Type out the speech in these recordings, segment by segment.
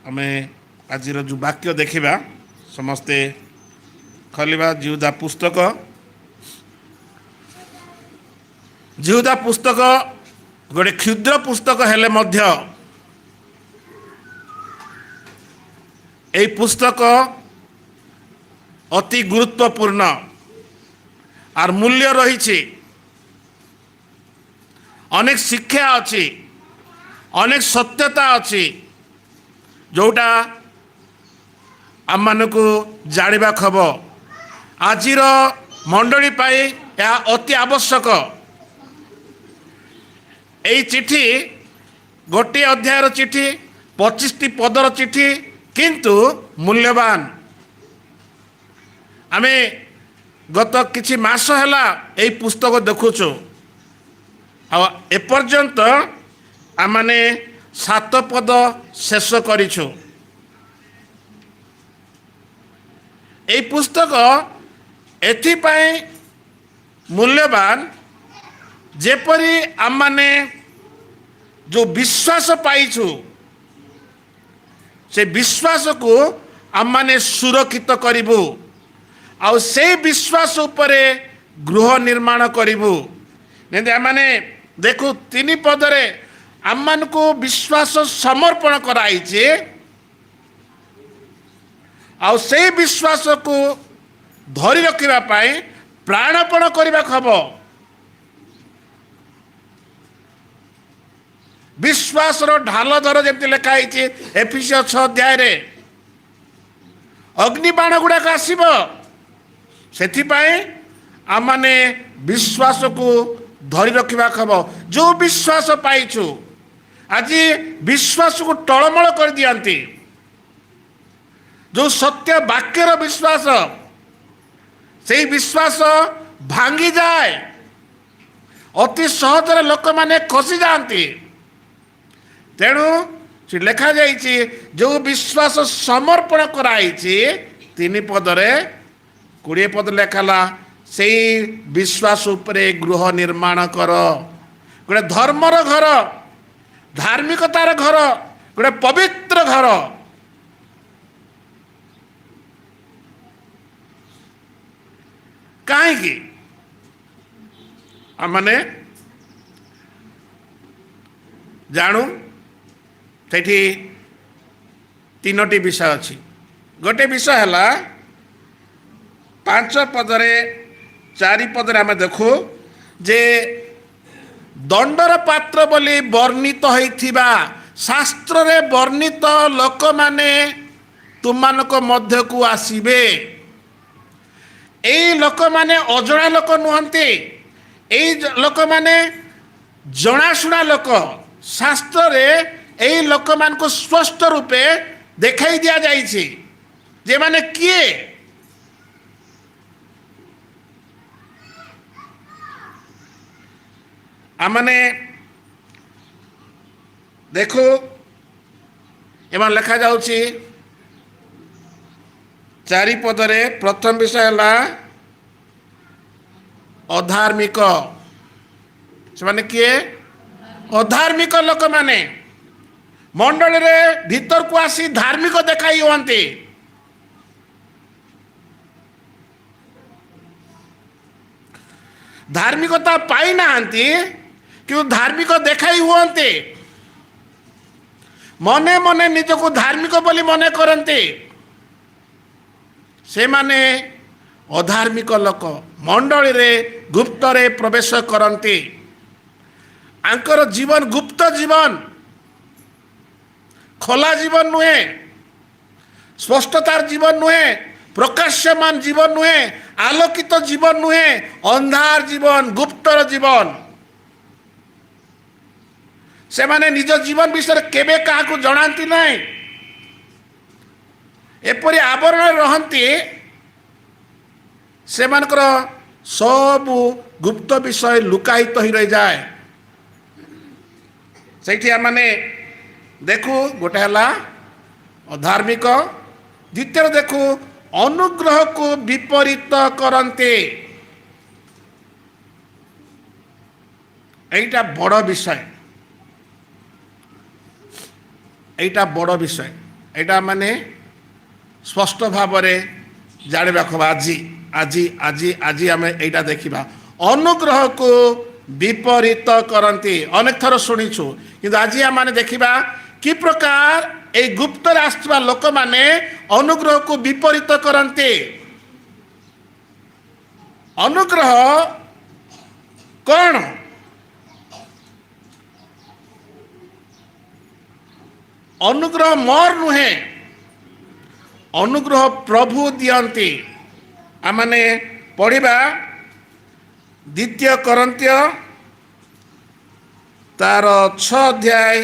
आमे आज जो वाक्य देखा समस्ते खलिबा जिहुदा पुस्तक गोटे क्षुद्र पुस्तक हेले मध्य एई पुस्तक अति गुरुत्वपूर्ण आर मूल्य रही अनेक शिक्षा अच्छी अनेक सत्यता अच्छी जोटा आम मानक जानिबा खब आजिर मंडली पाई यह अति आवश्यक। यही चिठी गोटे अध्यायर चिठी 25टी पदर चिठी किंतु मूल्यवान। आमे गत किछि मास हैला यही पुस्तक देखुछु एपर्यंत आमने 7 पद शेष करिछु। यही पुस्तक एथिपाई मूल्यवान जेपरी आमने जो विश्वास पाइछु से विश्वास को आमने सुरक्षित करिबु आउ से विश्वास उपरे गृह निर्माण करिबु। नहीं आमने देखु 3 पदरे आमन को विश्वास समर्पण कराइछे आउ से विश्वास को धरी रखिबा पाई प्राणपण करिबा खब। विश्वास ढाल धर जमी लिखाई एफिसियो 6 अध्याय रे अग्निबाण गुड़ाक आसब से आमने विश्वास को धरी रखा खब। जो विश्वास पाइछु आज विश्वास को टलमल कर दियंती जो सत्य वाक्यर विश्वास से विश्वास भांगी जाए अति सहजरे लोक माने खसी जाती। तेणु से लिखा जाइए जो विश्वास समर्पण कराई 3 पदरे 20 पद लेखाला से विश्वास उपरे गृह निर्माण कर। गोटे धर्मर घर धार्मिकतार घर गोटे पवित्र घर कहीं आमने जानू सेठी 3टी विषय अच्छी। गोटे विषय है 5 पदरे 4 पदरे आम देखु जे दंडर पात्र बोली वर्णित होइथिबा शास्त्र रे वर्णित लोक माने तुमको मध्य को आसीबे। एई लोक माने अजणा लोक नुहंती एई लोक माने जनाशुना लोक। शास्त्र रे एई लोक मान को स्पष्ट रूपे देखाई दिया जाइछि जे माने किए आमने देखो एम लिखा जाउछि 4 पदरे प्रथम विषय है अधार्मिक। से माने किए अधार्मिक लोक माने मंडल रे भीतर को आसी धार्मिक देखाई हुंती धार्मिकता पाई नांती कि धार्मिक देखाई हुंती मने मने निजको धार्मिक बोली मने करते से माने अधार्मिक लोक मंडली रे गुप्त रे प्रवेश करती। आंकर जीवन गुप्त जीवन खोला जीवन नुहे स्पष्टतार जीवन नुहे प्रकाशमान जीवन नुहे आलोकित जीवन नुहे अंधार जीवन गुप्तर जीवन। से माने निज जीवन विषय केबे काहाकू जनांती नहीं एपरी आवरण रहंती से मानकर सब गुप्त विषय लुकायित ही रही जाए। से माने देखु गोटे है अधार्मिक द्वितीय देखु अनुग्रह को विपरीत करते। एटा बड़ विषय एटा बड़ विषय ଏଇଟା ମାନେ ସ୍ପଷ୍ଟ ଭାବରେ ଜାଣିବାକୁ ଆଜି ଆଜି ଆଜି ଆଜି ଆମେ ଏଇଟା ଦେଖିବା। ଅନୁଗ୍ରହକୁ ବିପରୀତ କରନ୍ତି ଅନେକ ଥର ଶୁଣିଛୁ, କିନ୍ତୁ ଆଜି ଆମେ ଦେଖିବା କି ପ୍ରକାର ଏଇ ଗୁପ୍ତରେ ଆସୁଥିବା ଲୋକମାନେ ଅନୁଗ୍ରହକୁ ବିପରୀତ କରନ୍ତି। ଅନୁଗ୍ରହ କ'ଣ? ଅନୁଗ୍ରହ ମୋର ନୁହେଁ, ଅନୁଗ୍ରହ ପ୍ରଭୁ ଦିଅନ୍ତି। ଆମେ ପଢ଼ିବା 2 କରିନ୍ଥୀୟ ତାର 6 ଅଧ୍ୟାୟ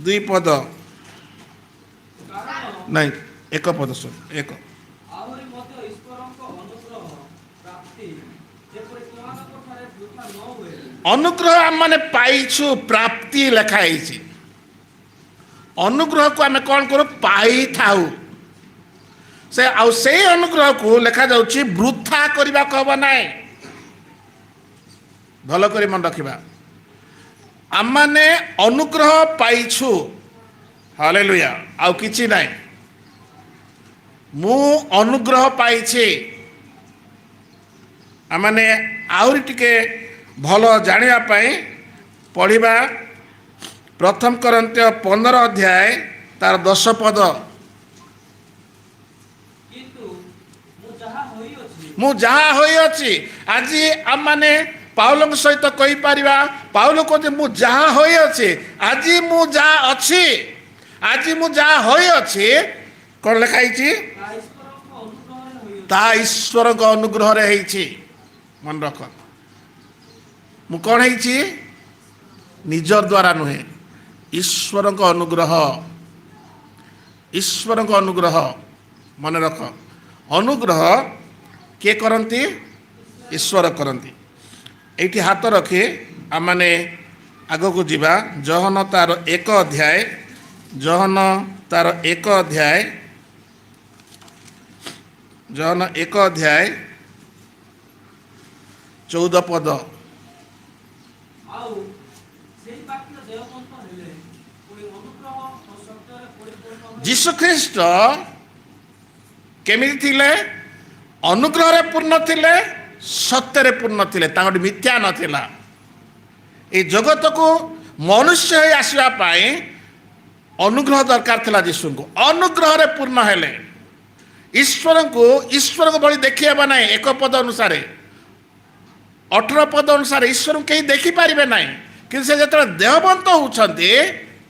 2 ପଦ, ନାଇଁ 1 ପଦ, ଶୁଣ 1। ଅନୁଗ୍ରହ ଆମେ ପାଇଛୁ, ପ୍ରାପ୍ତି ଲେଖା ହେଇଛି। ଅନୁଗ୍ରହକୁ ଆମେ କ'ଣ କରୁ? ପାଇଥାଉ। ସେଇ ଅନୁଗ୍ରହକୁ ଲେଖାଯାଉଛି ବୃଥା କରିବାକୁ ହବ ନାହିଁ। ଭଲ କରି ମନେ ରଖିବା, ଆମେ ଅନୁଗ୍ରହ ପାଇଛୁ, ହାଲେଲୁୟା, ଆଉ କିଛି ନାହିଁ। ମୁଁ ଅନୁଗ୍ରହ ପାଇଛି। ଆମେ ଆହୁରି ଟିକେ ଭଲ ଜାଣିବା ପାଇଁ ପଢ଼ିବା 1 କରିନ୍ଥୀୟ 15 ଅଧ୍ୟାୟ ତାର 10 ପଦ। ମୁଁ ଯାହା ହୋଇଅଛି, ଆଜି ଆମେ ପାଉଲଙ୍କ ସହିତ କହିପାରିବା, ପାଉଲ କହୁଛି ମୁଁ ଯାହା ହୋଇଅଛି, ଆଜି ମୁଁ ଯାହା ଅଛି, ଆଜି ମୁଁ ଯାହା ହୋଇଅଛି, କ'ଣ ଲେଖା ହେଇଛି? ତାହା ଈଶ୍ୱରଙ୍କ ଅନୁଗ୍ରହରେ ହେଇଛି। ମନେ ରଖ, ମୁଁ କ'ଣ ହେଇଛି? ନିଜର ଦ୍ୱାରା ନୁହେଁ, ଈଶ୍ୱରଙ୍କ ଅନୁଗ୍ରହ। ଈଶ୍ୱରଙ୍କ ଅନୁଗ୍ରହ ମନେ ରଖ। ଅନୁଗ୍ରହ କିଏ କରନ୍ତି? ଈଶ୍ୱର କରନ୍ତି। ଏଇଠି ହାତ ରଖି ଆମେ ଆଗକୁ ଯିବା। ଯୋହନ ତାର 1 ଅଧ୍ୟାୟ, ଯୋହନ ତାର 1 ଅଧ୍ୟାୟ, ଯୋହନ 1 ଅଧ୍ୟାୟ 14 ପଦ। ଯୀଶୁ ଖ୍ରୀଷ୍ଟ କେମିତି ଥିଲେ? ଅନୁଗ୍ରହରେ ପୂର୍ଣ୍ଣ ଥିଲେ, ସତ୍ୟରେ ପୂର୍ଣ୍ଣ ଥିଲେ, ତାଙ୍କର ମିଥ୍ୟା ନଥିଲା। এই ଜଗତକୁ ମନୁଷ୍ୟ ହେଇ ଆସିବା ପାଇଁ ଅନୁଗ୍ରହ ଦରକାର ଥିଲା ଯୀଶୁଙ୍କୁ। ଅନୁଗ୍ରହରେ ପୂର୍ଣ୍ଣ ହେଲେ। ଈଶ୍ୱରଙ୍କ ଭଳି ଦେଖି ହେବ ନାହିଁ। 1 ପଦ ଅନୁସାରେ, 18 ପଦ ଅନୁସାରେ ଈଶ୍ୱରଙ୍କୁ କେହି ଦେଖିପାରିବେ ନାହିଁ। କିନ୍ତୁ ସେ ଯେତେବେଳେ ଦେହବନ୍ତ ହେଉଛନ୍ତି,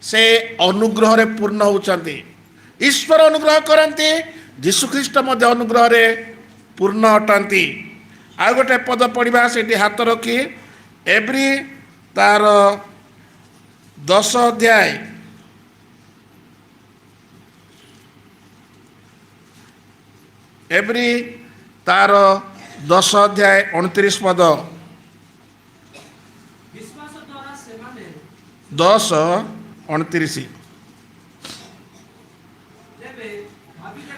ସେ ଅନୁଗ୍ରହରେ ପୂର୍ଣ୍ଣ ହେଉଛନ୍ତି। ଈଶ୍ୱର ଅନୁଗ୍ରହ କରନ୍ତି, ଯୀଶୁଖ୍ରୀଷ୍ଟ ମଧ୍ୟ ଅନୁଗ୍ରହରେ ପୂର୍ଣ୍ଣ ଅଟନ୍ତି। ଆଉ ଗୋଟେ ପଦ ପଢ଼ିବା, ସେଠି ହାତ ରଖି ଏବ୍ରୀ ତାର 10 ଅଧ୍ୟାୟ, ଏବ୍ରୀ ତାର 10 ଅଧ୍ୟାୟ 29 ପଦ। 10:29।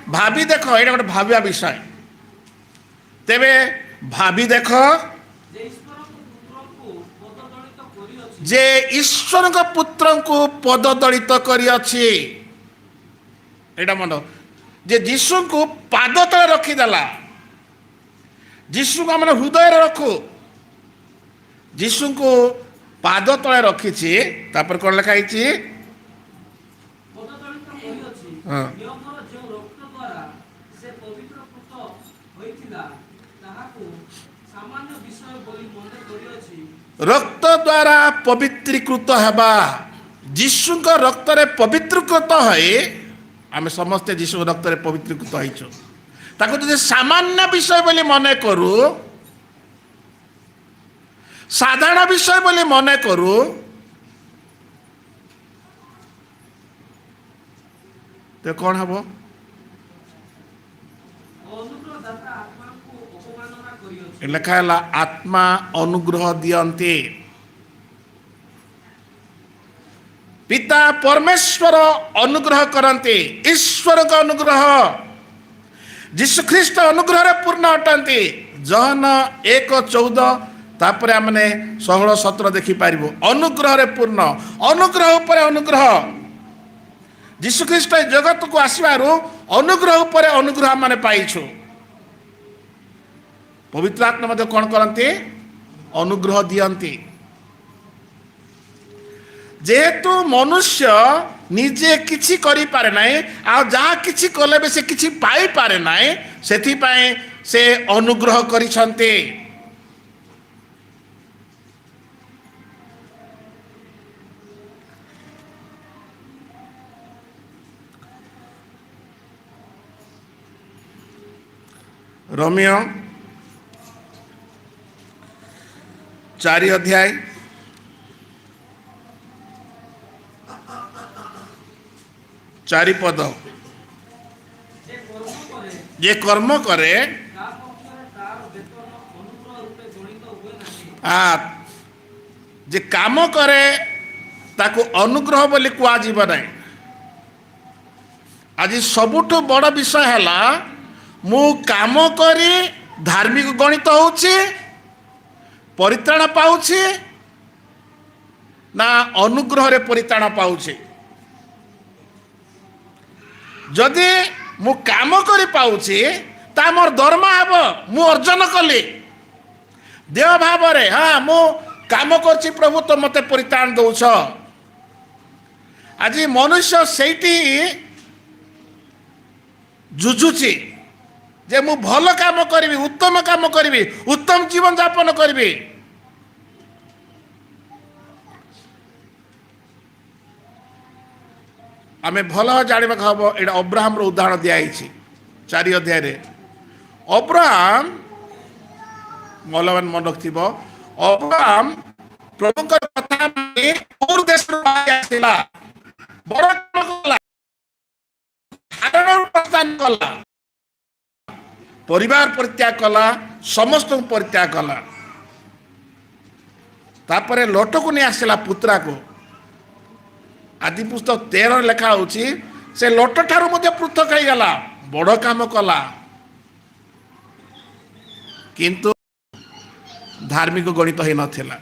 ଭାବି ଦେଖ, ଏଇଟା ଗୋଟେ ଭାବିବା ବିଷୟ। ତେବେ ଭାବି ଦେଖ ଯେ ଈଶ୍ୱରଙ୍କ ପୁତ୍ରଙ୍କୁ ପଦଦଳିତ କରିଅଛି। ଏଇଟା ମନ, ଯେ ଯୀଶୁଙ୍କୁ ପାଦ ତଳେ ରଖିଦେଲା। ଯୀଶୁଙ୍କୁ ଆମେ ହୃଦୟରେ ରଖୁ, ଯୀଶୁଙ୍କୁ ପାଦ ତଳେ ରଖିଛି। ତାପରେ କ'ଣ ଲେଖା ହେଇଛି? ରକ୍ତ ଦ୍ୱାରା ପବିତ୍ରୀକୃତ ହେବା। ଯୀଶୁଙ୍କ ରକ୍ତରେ ପବିତ୍ରୀକୃତ ହୋଇ ଆମେ ସମସ୍ତେ ଯୀଶୁଙ୍କ ରକ୍ତରେ ପବିତ୍ରୀକୃତ ହେଇଛୁ। ତାକୁ ଯଦି ସାମାନ୍ୟ ବିଷୟ ବୋଲି ମନେ କରୁ, ସାଧାରଣ ବିଷୟ ବୋଲି ମନେ କରୁ, ତ କ'ଣ ହବ? ଲେଖା ହେଲା ଆତ୍ମା ଅନୁଗ୍ରହ ଦିଅନ୍ତି। ପିତା ପରମେଶ୍ୱର ଅନୁଗ୍ରହ କରନ୍ତି। ଈଶ୍ୱରଙ୍କ ଅନୁଗ୍ରହ, ଯୀଶୁଖ୍ରୀଷ୍ଟ ଅନୁଗ୍ରହରେ ପୂର୍ଣ୍ଣ ଅଟନ୍ତି। ଯୋହନ 1:14, ତାପରେ ଆମେ 16-17 ଦେଖିପାରିବୁ। ଅନୁଗ୍ରହରେ ପୂର୍ଣ୍ଣ, ଅନୁଗ୍ରହ ଉପରେ ଅନୁଗ୍ରହ। ଯୀଶୁଖ୍ରୀଷ୍ଟ ଏ ଜଗତକୁ ଆସିବାରୁ ଅନୁଗ୍ରହ ଉପରେ ଅନୁଗ୍ରହ ମାନେ ପାଇଛୁ। ପବିତ୍ର ଆତ୍ମା ମଧ୍ୟ କ'ଣ କରନ୍ତି? ଅନୁଗ୍ରହ ଦିଅନ୍ତି। ଯେହେତୁ ମନୁଷ୍ୟ ନିଜେ କିଛି କରିପାରେ ନାହିଁ, ଆଉ ଯାହା କିଛି କଲେ ବି ସେ କିଛି ପାଇପାରେ ନାହିଁ, ସେଥିପାଇଁ ସେ ଅନୁଗ୍ରହ କରିଛନ୍ତି। ରୋମିଓ 4 ଅଧ୍ୟାୟ 4 ପଦ। ଯେ କର୍ମ କରେ ଯେ କାମ କରେ ତାକୁ ଅନୁଗ୍ରହ ବୋଲି କୁହାଯିବ ନାହିଁ। ଆଜି ସବୁଠୁ ବଡ଼ ବିଷୟ ହେଲା ମୁଁ କାମ କରି ଧାର୍ମିକ ଗଣିତ ହେଉଛି, ପରିତ୍ରାଣ ପାଉଛି ନା ଅନୁଗ୍ରହରେ ପରିତ୍ରାଣ ପାଉଛି। ଯଦି ମୁଁ କାମ କରି ପାଉଛି ତା ମୋର ଦରମା ହେବ, ମୁଁ ଅର୍ଜନ କଲି ଦେହ ଭାବରେ, ହଁ ମୁଁ କାମ କରୁଛି ପ୍ରଭୁ ତ ମୋତେ ପରିତ୍ରାଣ ଦଉଛ। ଆଜି ମନୁଷ୍ୟ ସେଇଠି ଯୁଝୁଛି ଯେ ମୁଁ ଭଲ କାମ କରିବି, ଉତ୍ତମ କାମ କରିବି, ଉତ୍ତମ ଜୀବନ ଯାପନ କରିବି। ଆମେ ଭଲ ଜାଣିବାକୁ ହବ, ଏଇଟା ଅବ୍ରାହମର ଉଦାହରଣ ଦିଆଯାଇଛି 4 ଅଧ୍ୟାୟରେ। ଅବ୍ରାହମ ମନ ରଖିଥିବ, ଅବ୍ରାହମ ପ୍ରଭୁଙ୍କର କଥା ମାନି ଉର ଦେଶରୁ ଆସିଲା, ବଡ଼ କାମ କଲା, ପ୍ରସ୍ଥାନ କଲା, ପରିବାର ପରିତ୍ୟାଗ କଲା, ସମସ୍ତଙ୍କୁ ପରିତ୍ୟାଗ କଲା। ତାପରେ ଲୋଟକୁ ନେଇ ଆସିଲା ପୁତ୍ରାକୁ। ଆଦି ପୁସ୍ତକ 13 ଲେଖା ହେଉଛି ସେ ଲୋଟ ଠାରୁ ମଧ୍ୟ ପୃଥକ ହେଇଗଲା, ବଡ଼ କାମ କଲା, କିନ୍ତୁ ଧାର୍ମିକ ଗଣିତ ହେଇନଥିଲା।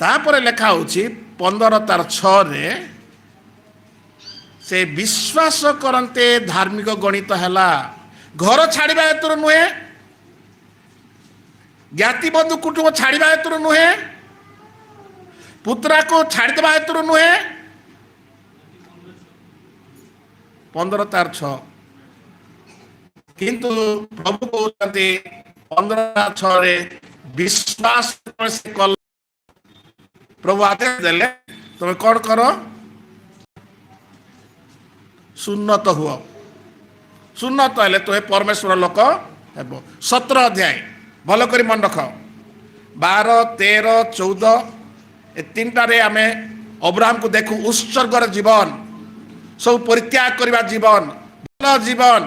ତାପରେ ଲେଖା ହେଉଛି 15:6 ସେ ବିଶ୍ୱାସ କରନ୍ତେ ଧାର୍ମିକ ଗଣିତ ହେଲା। ଘର ଛାଡ଼ିବା ହେତୁରୁ ନୁହେଁ, ଜ୍ଞାତି ବନ୍ଧୁ କୁଟୁମ୍ବ ଛାଡ଼ିବା ହେତୁରୁ ନୁହେଁ, ପୁତ୍ରାକୁ ଛାଡ଼ିଦେବା ହେତୁରୁ ନୁହେଁ। 15:6 କିନ୍ତୁ ପ୍ରଭୁ କହୁଛନ୍ତି 15:6 ବିଶ୍ୱାସ ସେ କଲା। ପ୍ରଭୁ ଆଦେଶ ଦେଲେ ତମେ କ'ଣ କର? ସୁନ୍ନତ ହୁଅ। ସୁନ୍ନତ ହେଲେ ତୁମେ ପରମେଶ୍ୱର ଲୋକ ହେବ। 17 ଅଧ୍ୟାୟ ଭଲ କରି ମନେ ରଖ, 12, 13, 14 ଏ 3ଟାରେ ଆମେ ଅବ୍ରାହମକୁ ଦେଖୁ ଉତ୍ସର୍ଗର ଜୀବନ, ସବୁ ପରିତ୍ୟାଗ କରିବା ଜୀବନ, ଭଲ ଜୀବନ,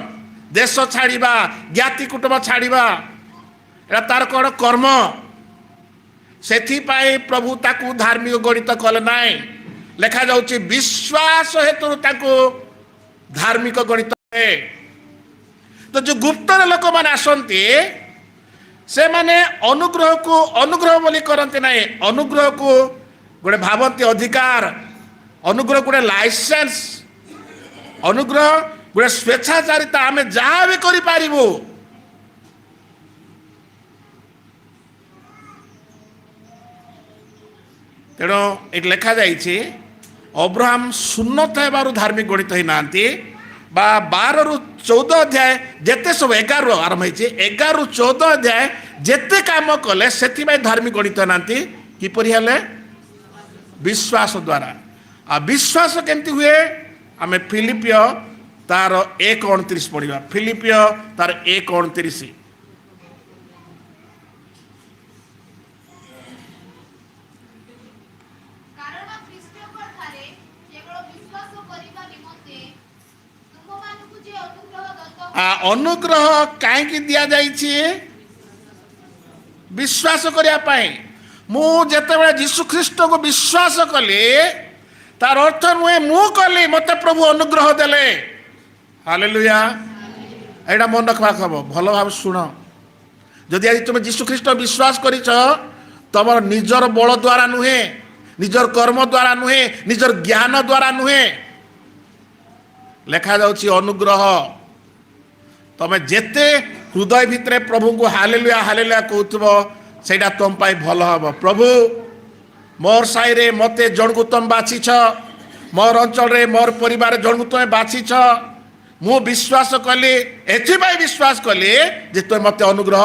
ଦେଶ ଛାଡ଼ିବା, ଜ୍ଞାତି କୁଟୁମ୍ବ ଛାଡ଼ିବା, ଏଟା ତାର କ'ଣ କର୍ମ। ସେଥିପାଇଁ ପ୍ରଭୁ ତାକୁ ଧାର୍ମିକ ଗଣିତ କଲେ ନାହିଁ। ଲେଖାଯାଉଛି ବିଶ୍ୱାସ ହେତୁ ତାକୁ ଧାର୍ମିକ ଗଣିତ। ତ ଯୋଉ ଗୁପ୍ତରେ ଲୋକମାନେ ଆସନ୍ତି ସେମାନେ ଅନୁଗ୍ରହକୁ ଅନୁଗ୍ରହ ବୋଲି କରନ୍ତି ନାହିଁ, ଅନୁଗ୍ରହକୁ ଗୋଟେ ଭାବନ୍ତି ଅଧିକାର, ଅନୁଗ୍ରହ ଗୋଟେ ଲାଇସେନ୍ସ, ଅନୁଗ୍ରହ ଗୋଟେ ସ୍ୱେଚ୍ଛାଚାରିତା, ଆମେ ଯାହା ବି କରିପାରିବୁ। ତେଣୁ ଏଠି ଲେଖାଯାଇଛି ଅବ୍ରାହମ ସୁନ୍ନତ ହେବାରୁ ଧାର୍ମିକ ଗଣିତ ହେଇନାହାନ୍ତି। ବା 12ରୁ 14 ଅଧ୍ୟାୟ ଯେତେ ସବୁ 11ରୁ ଆରମ୍ଭ ହେଇଛି, 11ରୁ 14 ଅଧ୍ୟାୟ ଯେତେ କାମ କଲେ ସେଥିପାଇଁ ଧାର୍ମିକ ଗଣିତ ନାହାନ୍ତି। କିପରି ହେଲେ? ବିଶ୍ୱାସ ଦ୍ୱାରା। ଆଉ ବିଶ୍ୱାସ କେମିତି ହୁଏ? ଆମେ ଫିଲିପିଓ ତାର 1:29 ପଢିବା। ଫିଲିପିଓ ତାର 1:29। ଅନୁଗ୍ରହ କାହିଁକି ଦିଆଯାଇଛି? ବିଶ୍ୱାସ କରିବା ପାଇଁ। ମୁଁ ଯେତେବେଳେ ଯୀଶୁ ଖ୍ରୀଷ୍ଟକୁ ବିଶ୍ୱାସ କଲି, ତାର ଅର୍ଥ ନୁହେଁ ମୁଁ କଲି, ମୋତେ ପ୍ରଭୁ ଅନୁଗ୍ରହ ଦେଲେ। ହାଲେଲୁୟା। ଏଇଟା ମନେ ରଖିବାକୁ ହବ, ଭଲ ଭାବେ ଶୁଣ। ଯଦି ଆଜି ତୁମେ ଯୀଶୁ ଖ୍ରୀଷ୍ଟ ବିଶ୍ୱାସ କରିଛ, ତମର ନିଜର ବଳ ଦ୍ୱାରା ନୁହେଁ, निजर कर्म द्वारा नुहे, निजर ज्ञान द्वारा नुहे। लेखा जाउछि अनुग्रह। तमे जेते हृदय भितरे प्रभु को हालेलुया हालेलुया कहउथबो सेटा तुम पाई भल हबो। प्रभु मोर साई रे मते जण को तुम बाछि छ, मोर अंचल रे मोर परिवार जण को तुम बाछि छ। मु विश्वास कली, एथिबाई विश्वास कली जे तुम मते अनुग्रह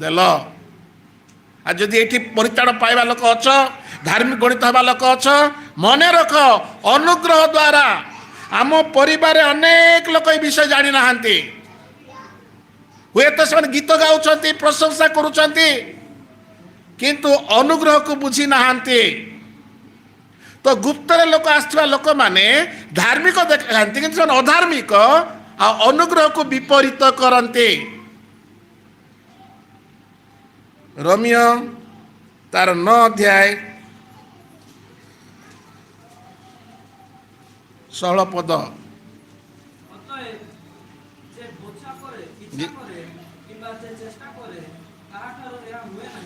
देल। आ जदि एठी परिताण पाइबा लोक अछ, धार्मिक गणित हवा लोक अछ, मने रख अनुग्रह द्वारा आम परिवार अनेक लोक ए विषय जानि नाहंती। हुए तो से गीत गाउछंती, प्रशंसा करूछंती, किंतु अनुग्रह को बुझी नाहंती। तो गुप्तर लोक आसथिबा लोक माने धार्मिक देखांती, किंतु से अधार्मिक आ अनुग्रह को विपरीत करंती। रोमियो तार 9 अध्याय 16 पद।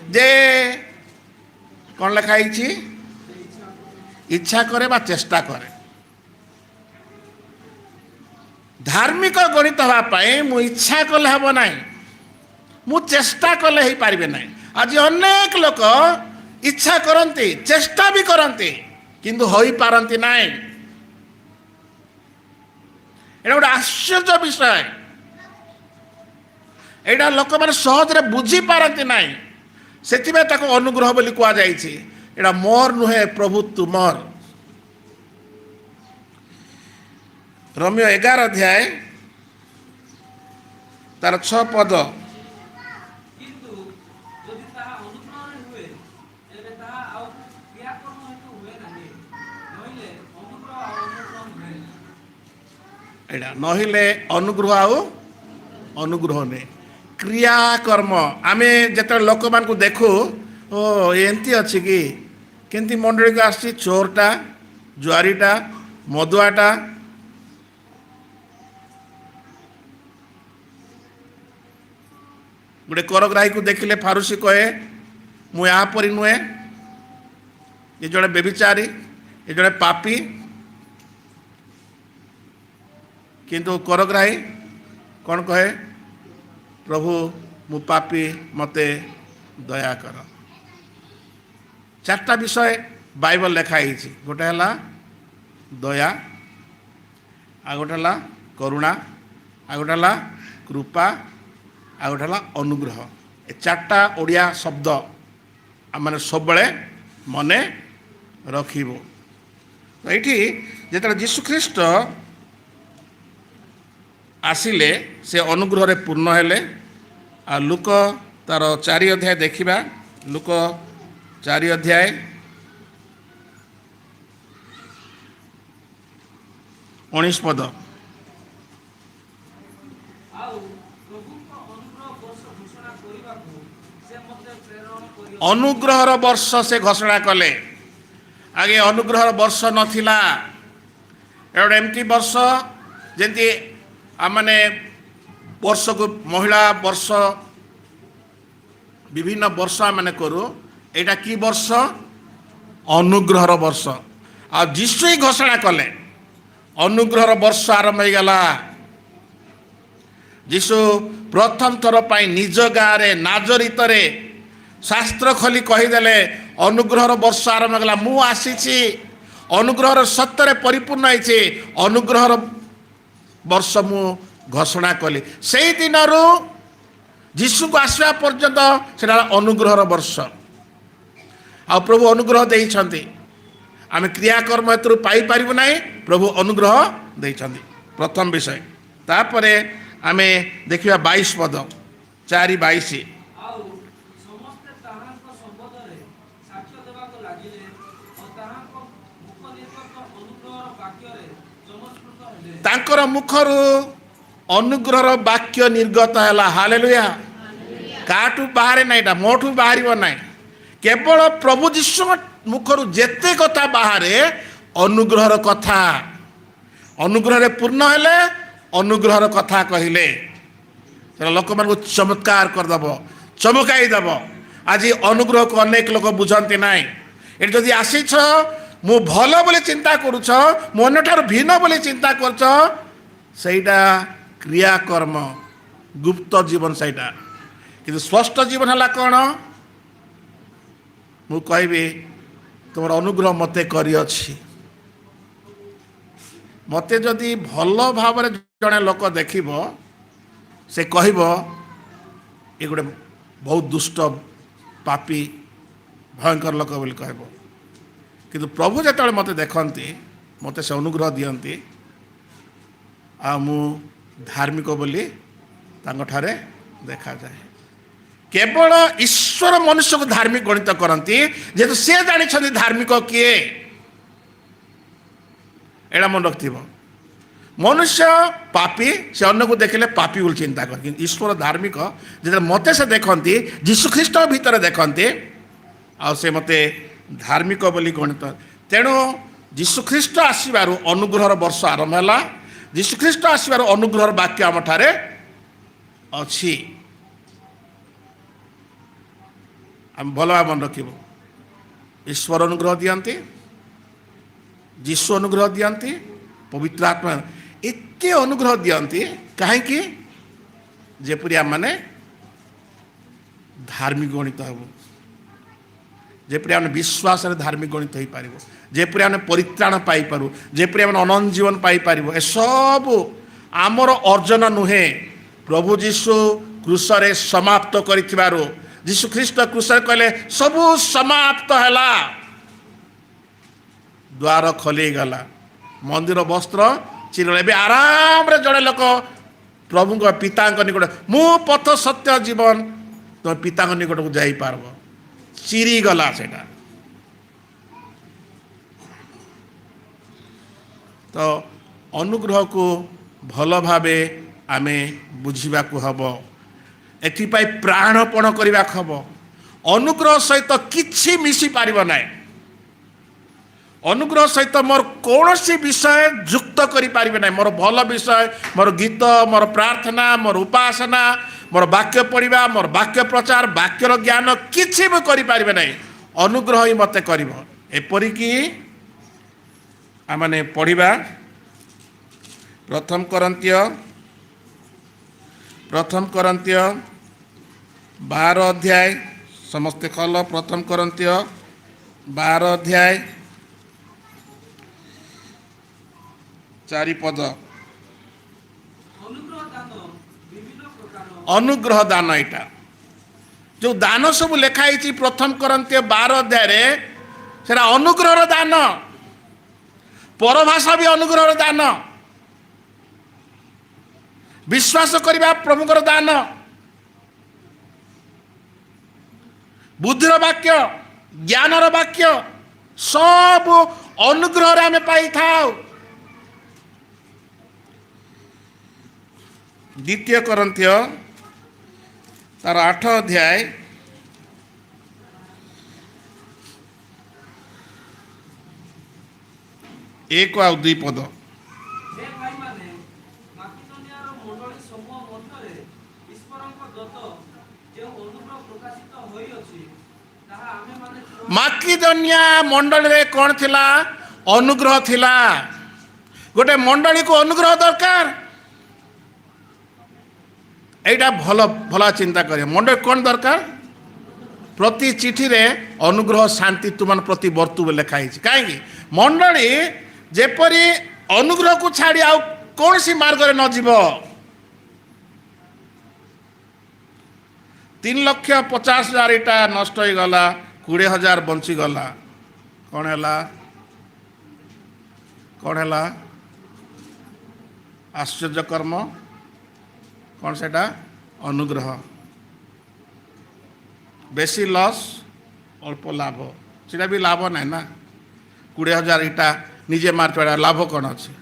जे कौन लिखाई इच्छा करे बा चेष्टा करे। धार्मिक गणित हवा पाए मु इच्छा कले हब नहीं, मु चेष्टा कले ही पारिबे नहीं। आज अनेक लोक इच्छा करती, चेष्टा भी करती, किंतु होई पारंती नहीं। एटा गोटे आश्चर्य विषय। एटा लोक माने सहज रे बुझी पारंती नहीं, सेतिबे ताको अनुग्रह बोली कुआ जाईछि। एटा मोर नुहे प्रभु तुमर। रोमियो 11 अध्याय तार 6 पद। एटा नहिले अनुग्रह आउ अनुग्रह ने क्रिया कर्म। आमे जते लोक मान को देखो ओ एंती अछि कि केंती मंडली को आसी चोरटा, जुआरीटा, मदुआटा, गोटे करग्राही को देखिले फारुसी कहे मु यहाँ परी नुहे, ये जड़े बेबिचारी, ये जड़े पापी। किंतु करग्राही कौन कहे, प्रभु मु पापी मते दया कर। 4टा विषय बाइबल लिखाई। गोटे है दया, आ गोटे है करुणा, आ गोटे है कृपा, आ गोटे है अनुग्रह। ए 4टा ओडिया शब्द आम सब मने रखिबो। तो ये जिते जीशु ख्रीस्ट आसिले से अनुग्रह रे पूर्ण हेले। आ लुक तार 4 अध्याय देखिबा। लुक 4 अध्याय 19 पद। अनुग्रहर वर्ष से घोषणा कले। आगे अनुग्रहर वर्ष नथिला। एवढे एमती वर्ष जेंती आमने वर्ष को महिला वर्ष विभिन्न वर्ष आमने करू। एटा की वर्ष? अनुग्रहर वर्ष। आ जीशु ही घोषणा कले अनुग्रहर वर्ष आरंभ हो गला। जीशु प्रथम थर पाई निज गाँव रे नाजरित रे शास्त्र खोली कहीदेले अनुग्रहर वर्ष आरंभ गला। मु आसीछि अनुग्रहर सत्य रे परिपूर्ण होइछि। अनुग्रहर वर्ष मु घोषणा कली। से दिन जीशु को आसवा पर्यंत से अनुग्रहर वर्ष। आ प्रभु अनुग्रह देइछन्ति। आमे क्रियाकर्म हेतु पाई पारिबु नाही, प्रभु अनुग्रह देइछन्ति। प्रथम विषय। तापरे आमे देखिबा 22 पद 4:22। तांकर मुखरु अनुग्रहर वाक्य निर्गत है। हालेलुया। काटू बाहर ना, एटा मोठू बाहर ना, केवल प्रभु जीशु मुखरु जेते कथा बाहर अनुग्रहर कथा। अनुग्रह पूर्ण हेले अनुग्रहर कथा कहले लोक मान को चमत्कार करदेव, चमकाई देव। आज अनुग्रह को अनेक लोक बुझंती ना, ଏଠି ଯଦି ଆସିଛ ମୁଁ ଭଲ ବୋଲି ଚିନ୍ତା କରୁଛ, ମୁଁ ଅନ୍ୟଠାରୁ ଭିନ୍ନ ବୋଲି ଚିନ୍ତା କରୁଛ, ସେଇଟା କ୍ରିୟାକର୍ମ, ଗୁପ୍ତ ଜୀବନ ସେଇଟା। କିନ୍ତୁ ସ୍ପଷ୍ଟ ଜୀବନ ହେଲା କ'ଣ? ମୁଁ କହିବି ତୁମର ଅନୁଗ୍ରହ ମୋତେ କରିଅଛି। ମୋତେ ଯଦି ଭଲ ଭାବରେ ଜଣେ ଲୋକ ଦେଖିବ, ସେ କହିବ ଏ ଗୋଟେ ବହୁତ ଦୁଷ୍ଟ ପାପୀ ଭୟଙ୍କର ଲୋକ ବୋଲି କହିବ। କିନ୍ତୁ ପ୍ରଭୁ ଯେତେବେଳେ ମୋତେ ଦେଖନ୍ତି, ମୋତେ ସେ ଅନୁଗ୍ରହ ଦିଅନ୍ତି, ଆଉ ମୁଁ ଧାର୍ମିକ ବୋଲି ତାଙ୍କଠାରେ ଦେଖାଯାଏ। କେବଳ ଈଶ୍ୱର ମନୁଷ୍ୟକୁ ଧାର୍ମିକ ଗଣିତ କରନ୍ତି, ଯେହେତୁ ସେ ଜାଣିଛନ୍ତି ଧାର୍ମିକ କିଏ। ଏଇଟା ମନେ ରଖିଥିବ। ମନୁଷ୍ୟ ପାପୀ, ସେ ଅନ୍ୟକୁ ଦେଖିଲେ ପାପୀ ବୋଲି ଚିନ୍ତା କରେ। କିନ୍ତୁ ଈଶ୍ୱର ଧାର୍ମିକ, ଯେତେବେଳେ ମୋତେ ସେ ଦେଖନ୍ତି, ଯୀଶୁଖ୍ରୀଷ୍ଟ ଭିତରେ ଦେଖନ୍ତି, ଆଉ ସେ ମୋତେ ଧାର୍ମିକ ବୋଲି ଗଣିତ। ତେଣୁ ଯୀଶୁଖ୍ରୀଷ୍ଟ ଆସିବାରୁ ଅନୁଗ୍ରହର ବର୍ଷ ଆରମ୍ଭ ହେଲା। ଯୀଶୁଖ୍ରୀଷ୍ଟ ଆସିବାରୁ ଅନୁଗ୍ରହର ବାକ୍ୟ ଆମଠାରେ ଅଛି। ଆମେ ଭଲ ଭାବେ ମନେ ରଖିବୁ। ଈଶ୍ୱର ଅନୁଗ୍ରହ ଦିଅନ୍ତି, ଯୀଶୁ ଅନୁଗ୍ରହ ଦିଅନ୍ତି, ପବିତ୍ର ଆତ୍ମା ଏତେ ଅନୁଗ୍ରହ ଦିଅନ୍ତି। କାହିଁକି? ଯେପରି ଆମମାନେ ଧାର୍ମିକ ଗଣିତ ହେବୁ, ଯେପରି ଆମେ ବିଶ୍ୱାସରେ ଧାର୍ମିକ ଗଣିତ ହେଇପାରିବୁ, ଯେପରି ଆମେ ପରିତ୍ରାଣ ପାଇପାରୁ, ଯେପରି ଆମେ ଅନନ୍ତ ଜୀବନ ପାଇପାରିବୁ। ଏସବୁ ଆମର ଅର୍ଜନ ନୁହେଁ, ପ୍ରଭୁ ଯୀଶୁ କ୍ରୁଶରେ ସମାପ୍ତ କରିଥିବାରୁ। ଯୀଶୁଖ୍ରୀଷ୍ଟ କ୍ରୁଶରେ କହିଲେ ସବୁ ସମାପ୍ତ ହେଲା, ଦ୍ୱାର ଖୋଲିଗଲା, ମନ୍ଦିର ବସ୍ତ୍ର ଚିରିଗଲା। ଏବେ ଆରାମରେ ଜଣେ ଲୋକ ପ୍ରଭୁଙ୍କ ପିତାଙ୍କ ନିକଟ, ମୁଁ ପଥ ସତ୍ୟ ଜୀବନ, ତମେ ପିତାଙ୍କ ନିକଟକୁ ଯାଇପାରିବ। ଚିରିଗଲା ସେଇଟା। ତ ଅନୁଗ୍ରହକୁ ଭଲ ଭାବେ ଆମେ ବୁଝିବାକୁ ହେବ। ଏଥିପାଇଁ ପ୍ରାଣପଣ କରିବାକୁ ହେବ। ଅନୁଗ୍ରହ ସହିତ କିଛି ମିଶି ପାରିବ ନାହିଁ। ଅନୁଗ୍ରହ ସହିତ ମୋର କୌଣସି ବିଷୟ ଯୁକ୍ତ କରିପାରିବେ ନାହିଁ। ମୋର ଭଲ ବିଷୟ, ମୋର ଗୀତ, ମୋର ପ୍ରାର୍ଥନା, ମୋର ଉପାସନା, ମୋର ବାକ୍ୟ ପଢ଼ିବା, ମୋର ବାକ୍ୟ ପ୍ରଚାର, ବାକ୍ୟର ଜ୍ଞାନ କିଛି ବି କରିପାରିବେ ନାହିଁ। ଅନୁଗ୍ରହ ହିଁ ମୋତେ କରିବ। ଏପରିକି ଆମମାନେ ପଢ଼ିବା ପ୍ରଥମ କରନ୍ତୀୟ 12 ଅଧ୍ୟାୟ, ସମସ୍ତେ ଖୋଲ। ପ୍ରଥମ କରନ୍ତୀୟ 12 ଅଧ୍ୟାୟ 4 ପଦ। ଅନୁଗ୍ରହ ଦାନ, ଏଇଟା ଯେଉଁ ଦାନ ସବୁ ଲେଖା ହେଇଛି ପ୍ରଥମ କରନ୍ତୀୟ 12 ଅଧ୍ୟାୟରେ, ସେଟା ଅନୁଗ୍ରହର ଦାନ। ପରଭାଷା ବି ଅନୁଗ୍ରହର ଦାନ। ବିଶ୍ୱାସ କରିବା ପ୍ରଭୁଙ୍କର ଦାନ। ବୁଦ୍ଧିର ବାକ୍ୟ, ଜ୍ଞାନର ବାକ୍ୟ, ସବୁ ଅନୁଗ୍ରହରେ ଆମେ ପାଇଥାଉ। ଦ୍ୱିତୀୟ କରନ୍ତୀୟ ତାର 8 ଅଧ୍ୟାୟ 1 ଆଉ 2 ପଦ। ମାକିଦନିଆ ମଣ୍ଡଳୀରେ କ'ଣ ଥିଲା? ଅନୁଗ୍ରହ ଥିଲା। ଗୋଟେ ମଣ୍ଡଳୀକୁ ଅନୁଗ୍ରହ ଦରକାର। এইটা ଭଲ ଚିନ୍ତା କରିବା। ମଣ୍ଡଳୀ କ'ଣ ଦରକାର? ପ୍ରତି ଚିଠିରେ ଅନୁଗ୍ରହ ଶାନ୍ତି ତୁମ ପ୍ରତି ବର୍ତ୍ତୁ ଲେଖା ହେଇଛି। କାହିଁକି? ମଣ୍ଡଳୀ ଯେପରି ଅନୁଗ୍ରହକୁ ଛାଡ଼ି ଆଉ କୌଣସି ମାର୍ଗରେ ନ ଯିବ। 3,50,000 ଏଇଟା ନଷ୍ଟ ହେଇଗଲା, 20,000 ବଞ୍ଚିଗଲା। କ'ଣ ହେଲା? ଆଶ୍ଚର୍ଯ୍ୟ କର୍ମ। କ'ଣ ସେଟା? ଅନୁଗ୍ରହ। ବେଶୀ ଲସ୍, ଅଳ୍ପ ଲାଭ। ସେଟା ବି ଲାଭ ନାହିଁ ନା। 20,000 ଏଇଟା ନିଜେ ମାରିଥିବା ଲାଭ କ'ଣ ଅଛି?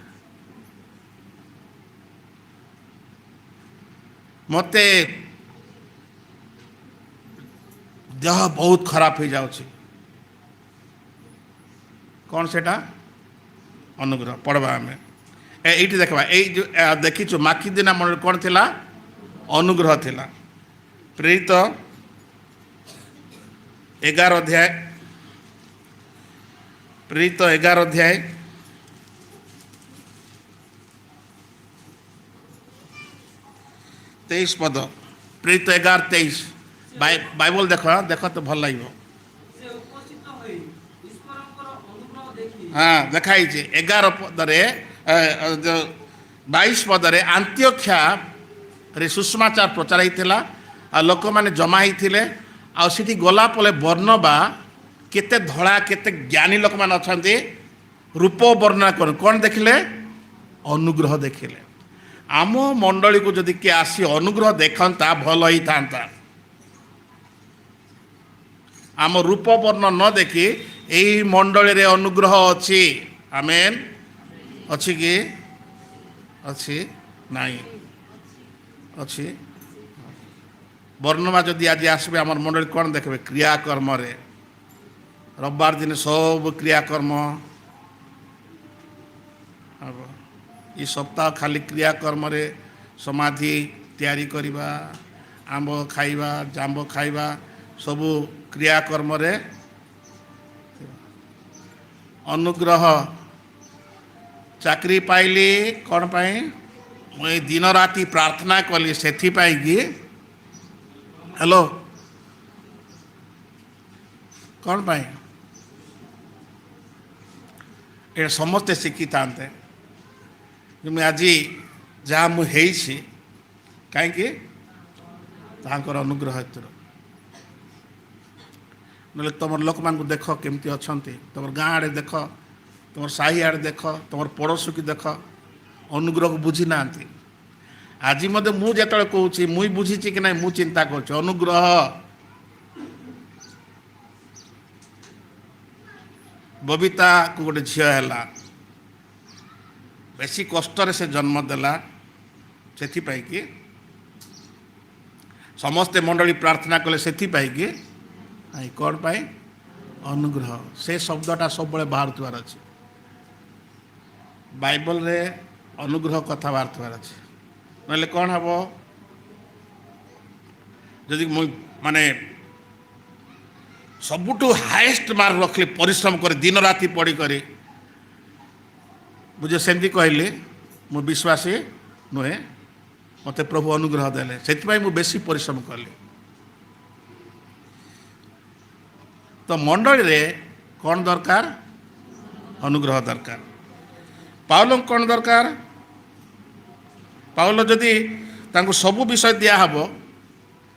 ମୋତେ ଦେହ ବହୁତ ଖରାପ ହେଇଯାଉଛି। କ'ଣ ସେଟା? ଅନୁଗ୍ରହ। ପଢ଼ବା ଆମେ এইটি দেখবা। এই দেখিଛୁ ମାକିଦନିଆ ମଣ୍ଡଳୀ କ'ଣ ଥିଲା? ଅନୁଗ୍ରହ ଥିଲା। ପ୍ରେରିତ 11 ଅଧ୍ୟାୟ प्रेरित 11 अध्याय 23 पद। प्रेरित 11:23 बाइबल देख देख तो भल लगे। हाँ देखाई 11 पदरे 22 पदरे आंतियोख्या रे सुषमाचार प्रचार होता आ लोक मैंने जमा होते आठी गला पले वर्णबा केते धड़ा केते ज्ञानी लोक मैंने अच्छा रूप वर्णना कर कौन देखिले अनुग्रह देखिले। आम मंडली को जदि किए आसी अनुग्रह देखता भल ही था। आम रूप वर्ण न देखी यही मंडली रे अनुग्रह अच्छी आमेन अच्छी कि अच्छी नहीं अच्छी वर्णमा जदि आज आसबे आम मंडली कौन देखबे क्रियाकर्म रे रविवार दिन सब क्रियाकर्म ये सप्ताह खाली क्रियाकर्म रे समाधि तैयारी करिबा आंब खाइबा जांब खाइबा सबू क्रियाकर्म रे अनुग्रह चाकरी पाइली कौन पाई मुझे दिन राति प्रार्थना कली से कि हेलो कौन पाई ये समस्ते शिखी था मुझे आज जहाँ मुझे कहीं अनुग्रह हेतु ना तुम लोक मान देख केमती अच्छा तुम गाँ आड़े देख तुम साही आड़े देख तुम पड़ोस की देख अनुग्रह को बुझी ना आज मत मुझे कहूँ मुई बुझी कि ना मु चिंता कर अनुग्रह बबीता को गोटे झील है बेसी कष्ट से जन्म देला से कि समस्ते मंडली प्रार्थना कले से कि कौन पाई अनुग्रह से शब्दटा सब बाहर तुआर अच्छे बाइबल रे अनुग्रह कथा बाहर तुआर अच्छे ना कौन हम जदि माने सबुठू हाएस्ट मार्क रखली परिश्रम कर दिन राति पढ़ी कर मुझे सेमती कहली मु विश्वासी नुहे मत प्रभु अनुग्रह देले से बेसी परिश्रम कली तो मंडली रे कौन दरकार अनुग्रह दरकार। पाउल कौन दरकार पाउल जदि तांको सबू विषय दिहब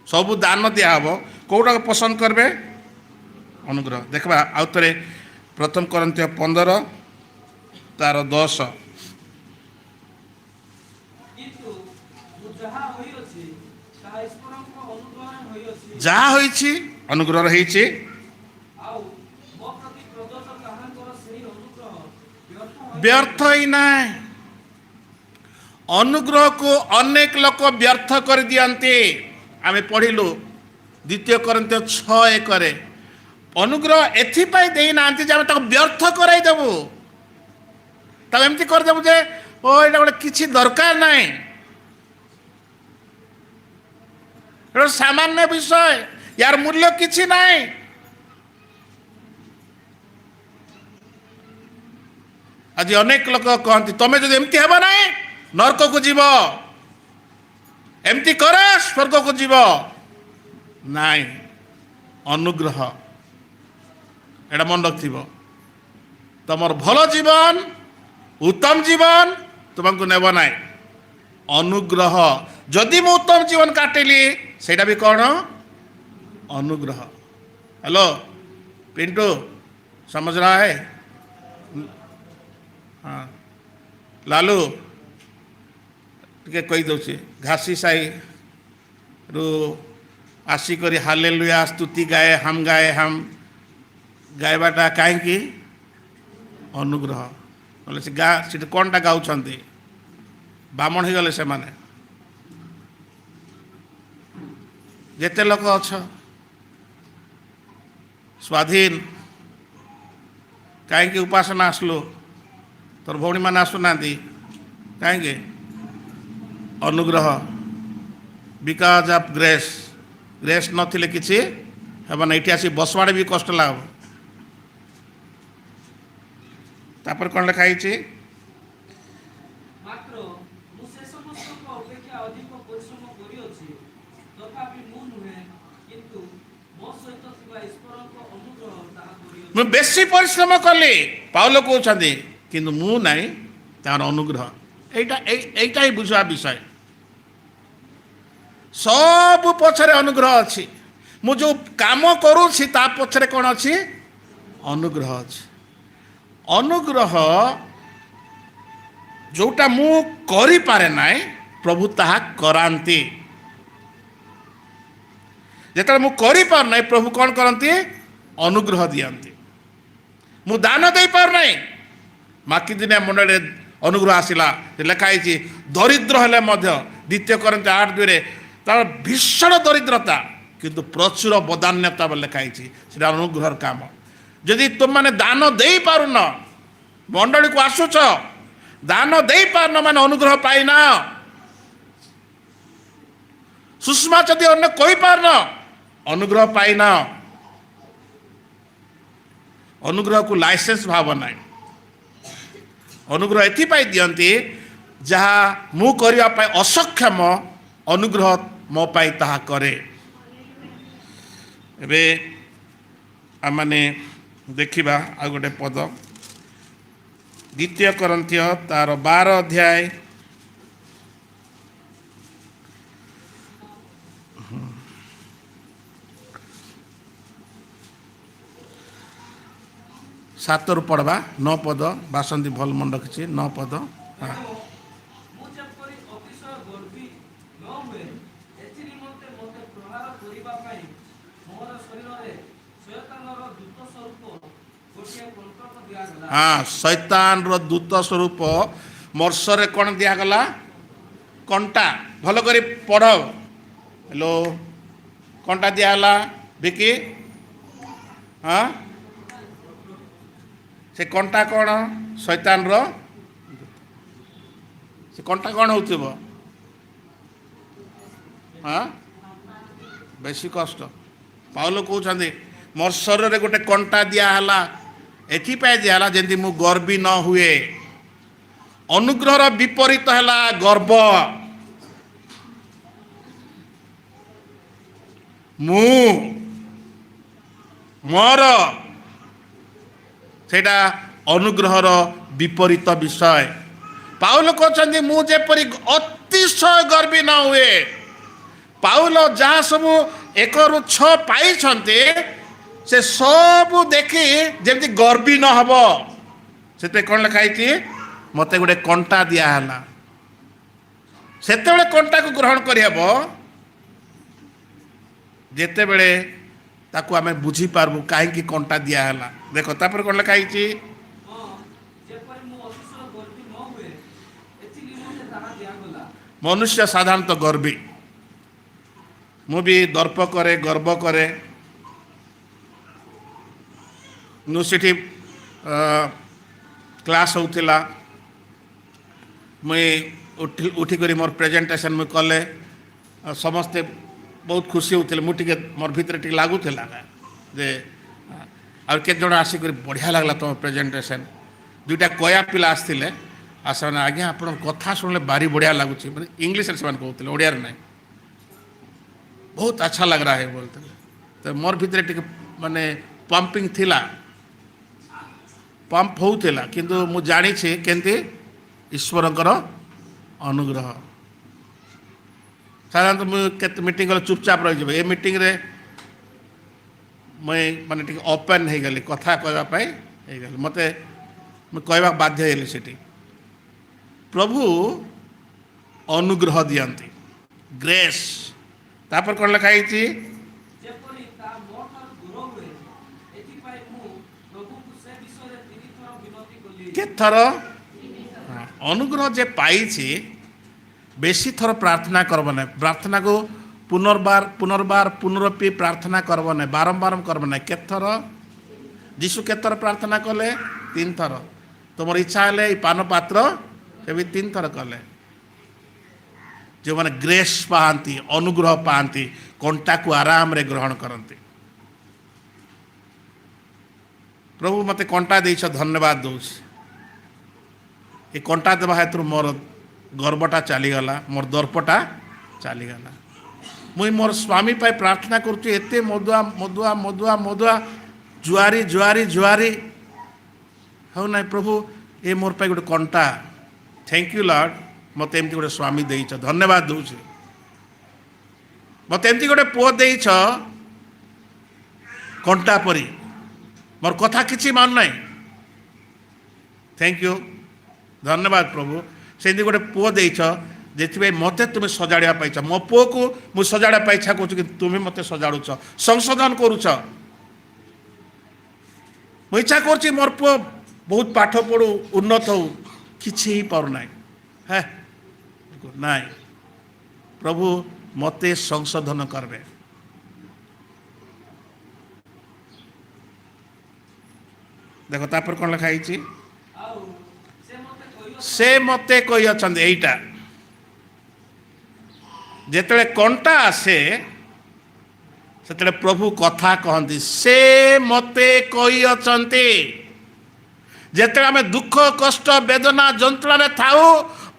सबू दान दिहब कौटा पसंद करबे अनुग्रह देखा आउ थे प्रथम कोरिन्थियो 15 तार 10 जहाँ होइछि अनुग्रह होइछि व्यर्थ ही ना अनुग्रह को अनेक लोक व्यर्थ कर दियंते आमे पढ़िलु 2 कोरिन्थियो 6:1 अनुग्रह एथिपाई देई नांती जे आमे ताको व्यर्थ कराई देबु तब एमती कर देबु जे ओ एटा गोटे किछि दरकार नाही एटा सामान्य विषय यार मूल्य किछि नाही आज अनेक लोक कहती तुम्हें जो एमती हेब ना नरक को जीव एमती कर स्वर्ग को जीव नाई अनुग्रह एटा मन रख तुम भल जीवन उत्तम जीवन तुमको नेब ना अनुग्रह जदि मु उत्तम जीवन काटिली सेटा भी कौन अनुग्रह। हेलो पिंटू समझ रहा है हाँ लालू टे कही दौचे घासी साई रु आसिक हालेलुया स्तुति गाए हम गायबाटा कहीं अनुग्रह ना से गा सी कौनटा गाँव बामण हो गले से माने जेते लोक अच्छा स्वाधीन कहीं उपासना आसलु तोर भौणी मैंने आसुना कहीं अनुग्रह बिकज ऑफ ग्रेस ग्रेस नथिले किछि हेबा ना इठी आसी बसवाड़े भी कष्ट लाग तापर कौन लिखा है? ମାତ୍ର ମୁଁ ସେ ସମସ୍ତଙ୍କ ଅପେକ୍ଷା ଅଧିକ ପରିଶ୍ରମ କରିଅଛି, ତଥାପି ମୁଁ ନୁହେଁ, କିନ୍ତୁ ମୋ ସହିତ ଥିବା ଈଶ୍ୱରଙ୍କ ଅନୁଗ୍ରହ ତାହା କରିଅଛି। ମୁଁ ବେଶୀ ପରିଶ୍ରମ କଲି, ପାଉଲ କହୁଛନ୍ତି, କିନ୍ତୁ ମୁଁ ନାହିଁ, ତାର ଅନୁଗ୍ରହ। এইটা ହିଁ ବୁଝିବା ବିଷୟ। ସବୁ ପଛରେ ଅନୁଗ୍ରହ ଅଛି। ମୁଁ ଯେଉଁ କାମ କରୁଛି ତା ପଛରେ କ'ଣ ଅଛି? ଅନୁଗ୍ରହ ଅଛି। ଅନୁଗ୍ରହ ଯେଉଁଟା ମୁଁ କରିପାରେ ନାହିଁ, ପ୍ରଭୁ ତାହା କରାନ୍ତି। ଯେତେବେଳେ ମୁଁ କରିପାରୁ ନାହିଁ, ପ୍ରଭୁ କ'ଣ କରନ୍ତି? ଅନୁଗ୍ରହ ଦିଅନ୍ତି। ମୁଁ ଦାନ ଦେଇପାରୁନାହିଁ, ବାକି ଦିନେ ମଣ୍ଡଳରେ ଅନୁଗ୍ରହ ଆସିଲା। ଲେଖା ହେଇଛି, ଦରିଦ୍ର ହେଲେ ମଧ୍ୟ, 2 Corinthians 8:2 ତାର ଭୀଷଣ ଦରିଦ୍ରତା କିନ୍ତୁ ପ୍ରଚୁର ବଦାନ୍ୟତା ବୋଲି ଲେଖା ହେଇଛି। ସେଟା ଅନୁଗ୍ରହର କାମ। ଯଦି ତୁମମାନେ ଦାନ ଦେଇପାରୁନ, ମଣ୍ଡଳୀକୁ ଆସୁଛ, ଦାନ ଦେଇପାରୁନ ମାନେ ଅନୁଗ୍ରହ ପାଇନ। ସୁଷମାଚାର ଅନ୍ୟ କହିପାରୁନ, ଅନୁଗ୍ରହ ପାଇନ। ଅନୁଗ୍ରହକୁ ଲାଇସେନ୍ସ ଭାବ ନାହିଁ। ଅନୁଗ୍ରହ ଏଥିପାଇଁ ଦିଅନ୍ତି, ଯାହା ମୁଁ କରିବା ପାଇଁ ଅସକ୍ଷମ, ଅନୁଗ୍ରହ ମୋ ପାଇଁ ତାହା କରେ। ଏବେ ଆମମାନେ ଦେଖିବା ଆଉ ଗୋଟେ ପଦ, 2 Corinthians ତାର 12 ଅଧ୍ୟାୟ ସାତରୁ ପଢ଼ବା। 9 ପଦ ବାସନ୍ତି ଭଲ ମନ ରଖିଛି। 9 ପଦ। ମୁଁ ଯେପରି ଅତିଶୟ ଗର୍ବି ନ ହୁଏ, ଏଥି ନିମନ୍ତେ ମୋତେ ପ୍ରହାର କରିବା ପାଇଁ ମୋର ଶରୀରରେ ଶୟତାନର ଦୂତ ସ୍ୱରୂପ ଗୋଟିଏ କଣ୍ଟକ ଦିଆଗଲା। ଶୈତାନର ଦୂତ ସ୍ୱରୂପ ମର୍ଷରେ କ'ଣ ଦିଆଗଲା? କଣ୍ଟା। ଭଲ କରି ପଢ଼। ହ୍ୟାଲୋ, କଣ୍ଟା ଦିଆଗଲା ବିକି? ସେ କଣ୍ଟା କ'ଣ? ଶୈତାନର। ସେ କଣ୍ଟା କ'ଣ ହେଉଥିବ? ବେଶୀ କଷ୍ଟ। ପାଉଲ କହୁଛନ୍ତି, ମୋର ଶରୀରରେ ଗୋଟେ କଣ୍ଟା ଦିଆହେଲା। ଏଥିପାଇଁ ଦିଆହେଲା ଯେମିତି ମୁଁ ଗର୍ବୀ ନ ହୁଏ। ଅନୁଗ୍ରହର ବିପରୀତ ହେଲା ଗର୍ବ। ମୁଁ ମୋର, ସେଇଟା ଅନୁଗ୍ରହର ବିପରୀତ ବିଷୟ। ପାଉଲ କହୁଛନ୍ତି, ମୁଁ ଯେପରି ଅତିଶୟ ଗର୍ବୀ ନ ହୁଏ। ପାଉଲ ଯାହା ସବୁ 1ରୁ 6 ପାଇଛନ୍ତି, ସେ ସବୁ ଦେଖି ଯେମିତି ଗର୍ବୀ ନ ହେବ। ସେଥିପାଇଁ କ'ଣ ଲେଖା ହେଇଛି? ମୋତେ ଗୋଟେ କଣ୍ଟା ଦିଆହେଲା। ସେତେବେଳେ କଣ୍ଟାକୁ ଗ୍ରହଣ କରିହେବ ଯେତେବେଳେ ତାକୁ ଆମେ ବୁଝିପାରିବୁ କାହିଁକି କଣ୍ଟା ଦିଆହେଲା। ଦେଖ ତାପରେ କ'ଣ ଲେଖା ହେଇଛି? ଯେପରି ମୁଁ ଅତିଶୟ ଗର୍ବି ନ ହୁଏ, ଏଥି ନିମନ୍ତେ ତାହା ଦିଆଗଲା। ମନୁଷ୍ୟ ସାଧାରଣତଃ ଗର୍ବୀ। ମୁଁ ବି ଦର୍ପ କରେ, ଗର୍ବ କରେ। ମୁଁ ସେଠି କ୍ଲାସ୍ ହେଉଥିଲା, ମୁଇଁ ଉଠିକରି ମୋର ପ୍ରେଜେଣ୍ଟେସନ୍ ମୁଇଁ କଲେ, ସମସ୍ତେ ବହୁତ ଖୁସି ହେଉଥିଲେ। ମୁଁ ଟିକେ ମୋର ଭିତରେ ଟିକେ ଲାଗୁଥିଲା ଯେ, ଆଉ କେତେ ଜଣ ଆସିକରି ବଢ଼ିଆ ଲାଗିଲା ତୁମ ପ୍ରେଜେଣ୍ଟେସନ୍। 2ଟା କୟା ପିଲା ଆସିଥିଲେ, ଆଉ ସେମାନେ, ଆଜ୍ଞା ଆପଣଙ୍କ କଥା ଶୁଣିଲେ ଭାରି ବଢ଼ିଆ ଲାଗୁଛି। ମାନେ ଇଂଲିଶରେ ସେମାନେ କହୁଥିଲେ, ଓଡ଼ିଆରେ ନାହିଁ। ବହୁତ ଆଚ୍ଛା ଲାଗ ରहा है ବୋଲୁଥିଲେ। ତ ମୋର ଭିତରେ ଟିକେ ମାନେ ପମ୍ପିଂ ଥିଲା, ପମ୍ପ ହେଉଥିଲା। କିନ୍ତୁ ମୁଁ ଜାଣିଛି କେମିତି ଈଶ୍ୱରଙ୍କର ଅନୁଗ୍ରହ। ସାଧାରଣତଃ ମୁଁ କେତେ ମିଟିଂ ଗଲେ ଚୁପଚାପ ରହିଯିବ। ଏ ମିଟିଂରେ ମୁଇଁ ମାନେ ଟିକେ ଓପେନ୍ ହେଇଗଲି, କଥା କହିବା ପାଇଁ ହେଇଗଲି। ମୁଁ କହିବାକୁ ବାଧ୍ୟ ହେଲି ସେଠି। ପ୍ରଭୁ ଅନୁଗ୍ରହ ଦିଅନ୍ତି, ଗ୍ରେସ୍। ତାପରେ କ'ଣ ଲେଖା ହେଇଛି? ଯେପରି ତାହା ମୋ ଠାରୁ ଦୂର ହୁଏ, ଏଥିପାଇଁ ମୁଁ ପ୍ରଭୁଙ୍କୁ ସେ ବିଷୟରେ 3 ଥର ବିନତି କଲି। କେତେଥର? ଅନୁଗ୍ରହ ଯେ ପାଇଛି ବେଶୀ ଥର ପ୍ରାର୍ଥନା କରବ ନାହିଁ। ପ୍ରାର୍ଥନାକୁ ପୁନରପି ପ୍ରାର୍ଥନା କରବ ନାହିଁ, ବାରମ୍ବାର କରବ ନାହିଁ। କେତେଥର? ଯୀଶୁ କେତେଥର ପ୍ରାର୍ଥନା କଲେ? 3 ଥର। ତୁମର ଇଚ୍ଛା ହେଲେ ଏଇ ପାନ ପାତ୍ର ସେ ବି 3 ଥର କଲେ। ଯେଉଁମାନେ ଗ୍ରେସ୍ ପାଆନ୍ତି, ଅନୁଗ୍ରହ ପାଆନ୍ତି, କଣ୍ଟାକୁ ଆରାମରେ ଗ୍ରହଣ କରନ୍ତି। ପ୍ରଭୁ ମୋତେ କଣ୍ଟା ଦେଇଛ, ଧନ୍ୟବାଦ ଦେଉଛି। ଏ କଣ୍ଟା ଦେବା ହେତୁ ମୋର ଗର୍ବଟା ଚାଲିଗଲା, ମୋର ଦର୍ପଟା ଚାଲିଗଲା। ମୁଇଁ ମୋର ସ୍ୱାମୀ ପାଇଁ ପ୍ରାର୍ଥନା କରୁଛି, ଏତେ ମଦୁଆ ମଦୁଆ ମଦୁଆ ମଦୁଆ ଜୁଆରୀ ଜୁଆରୀ ଜୁଆରୀ ହଉ ନାହିଁ ପ୍ରଭୁ, ଏ ମୋର ପାଇଁ ଗୋଟେ କଣ୍ଟା। ଥ୍ୟାଙ୍କ ୟୁ ଲର୍ଡ, ମୋତେ ଏମିତି ଗୋଟେ ସ୍ୱାମୀ ଦେଇଛ, ଧନ୍ୟବାଦ ଦେଉଛି। ମୋତେ ଏମିତି ଗୋଟେ ପୁଅ ଦେଇଛ କଣ୍ଟା ପରି, ମୋର କଥା କିଛି ମାନୁ ନାହିଁ। ଥ୍ୟାଙ୍କ ୟୁ, ଧନ୍ୟବାଦ ପ୍ରଭୁ। ସେମିତି ଗୋଟେ ପୁଅ ଦେଇଛ ଯେଥିପାଇଁ ମୋତେ ତୁମେ ସଜାଡ଼ିବା ପାଇଁ ଇଚ୍ଛା। ମୋ ପୁଅକୁ ମୁଁ ସଜାଡ଼ିବା ପାଇଁ ଇଚ୍ଛା କରୁଛି, କିନ୍ତୁ ତୁମେ ମୋତେ ସଜାଡ଼ୁଛ, ସଂଶୋଧନ କରୁଛ। ମୁଁ ଇଚ୍ଛା କରୁଛି ମୋର ପୁଅ ବହୁତ ପାଠ ପଢ଼ୁ, ଉନ୍ନତ ହଉ, କିଛି ହେଇପାରୁନାହିଁ। ହେ ନାଇଁ ପ୍ରଭୁ, ମୋତେ ସଂଶୋଧନ କରିବେ। ଦେଖ ତାପରେ କ'ଣ ଲେଖା ହେଇଛି, ଆଉ ସେ ମୋତେ କହିବ, ସେ ମୋତେ କହିଅଛନ୍ତି ଏଇଟା, ଯେତେବେଳେ କଣ୍ଟା ଆସେ ସେତେବେଳେ ପ୍ରଭୁ କଥା କହନ୍ତି, ସେ ମୋତେ କହିଅଛନ୍ତି। ଯେତେବେଳେ ଆମେ ଦୁଃଖ କଷ୍ଟ ବେଦନା ଯନ୍ତ୍ରଣାରେ ଥାଉ,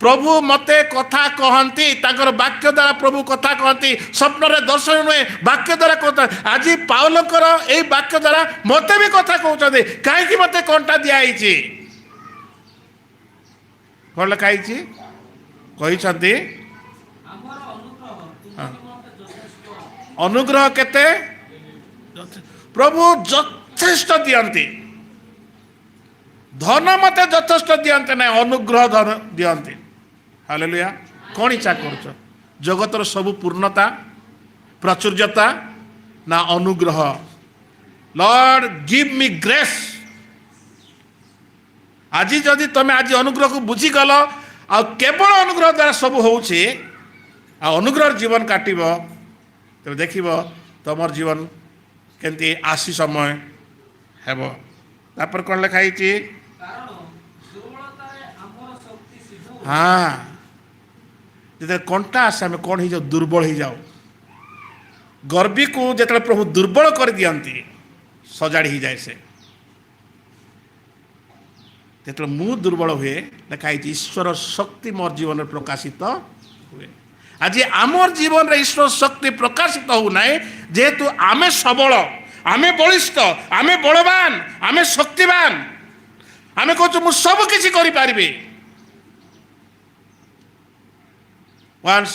ପ୍ରଭୁ ମୋତେ କଥା କହନ୍ତି, ତାଙ୍କର ବାକ୍ୟ ଦ୍ୱାରା ପ୍ରଭୁ କଥା କହନ୍ତି, ସ୍ୱପ୍ନରେ ଦର୍ଶନ ନୁହେଁ, ବାକ୍ୟ ଦ୍ୱାରା କଥା। ଆଜି ପାଉଲଙ୍କର ଏଇ ବାକ୍ୟ ଦ୍ୱାରା ମୋତେ ବି କଥା କହୁଛନ୍ତି। କାହିଁକି ମୋତେ କଣ୍ଟା ଦିଆହେଇଛି? କ'ଣ ଲେଖା ହେଇଛି? କହିଛନ୍ତି ଆମର ଅନୁଗ୍ରହ ତୁମ ନିମନ୍ତେ ଯଥେଷ୍ଟ। ଅନୁଗ୍ରହ କେତେ? ପ୍ରଭୁ ଯଥେଷ୍ଟ ଦିଅନ୍ତି। ଧନ ମୋତେ ଯଥେଷ୍ଟ ଦିଅନ୍ତି ନାହିଁ, ଅନୁଗ୍ରହ ଧନ ଦିଅନ୍ତି। ହାଲେଲୁୟା। କ'ଣ ଇଚ୍ଛା କରୁଛ? ଜଗତର ସବୁ ପୂର୍ଣ୍ଣତା ପ୍ରାଚୁର୍ଯ୍ୟତା ନା ଅନୁଗ୍ରହ? ଲର୍ଡ ଗିଭ୍ ମି ଗ୍ରେସ୍। ଆଜି ଯଦି ତମେ ଆଜି ଅନୁଗ୍ରହକୁ ବୁଝିଗଲ, ଆଉ କେବଳ ଅନୁଗ୍ରହ ଦ୍ୱାରା ସବୁ ହେଉଛି, ଆଉ ଅନୁଗ୍ରହର ଜୀବନ କାଟିବ, ତେବେ ଦେଖିବ ତମର ଜୀବନ କେମିତି ଆସି ସମୟ ହେବ। ତାପରେ କ'ଣ ଲେଖା ହେଇଛି? କାରଣ ଦୁର୍ବଳତାରେ ଆମର ଶକ୍ତି ସିଦ୍ଧ ହୁଏ। ହଁ, ଯେତେବେଳେ କଣ୍ଟା ଆସେ ଆମେ କ'ଣ ହେଇଯାଉ? ଦୁର୍ବଳ ହେଇଯାଉ। ଗର୍ବୀକୁ ଯେତେବେଳେ ପ୍ରଭୁ ଦୁର୍ବଳ କରିଦିଅନ୍ତି, ସଜାଡ଼ି ହେଇଯାଏ ସେ। ଯେତେବେଳେ ମୁଁ ଦୁର୍ବଳ ହୁଏ, ଲେଖା ହେଇଛି ଈଶ୍ୱର ଶକ୍ତି ମୋର ଜୀବନରେ ପ୍ରକାଶିତ ହୁଏ। ଆଜି ଆମର ଜୀବନରେ ଈଶ୍ୱର ଶକ୍ତି ପ୍ରକାଶିତ ହେଉନାହିଁ, ଯେହେତୁ ଆମେ ସବଳ, ଆମେ ବଳିଷ୍ଠ, ଆମେ ବଳବାନ, ଆମେ ଶକ୍ତିବାନ, ଆମେ କହୁଛୁ ମୁଁ ସବୁ କିଛି କରିପାରିବି। ୱାନ୍ସ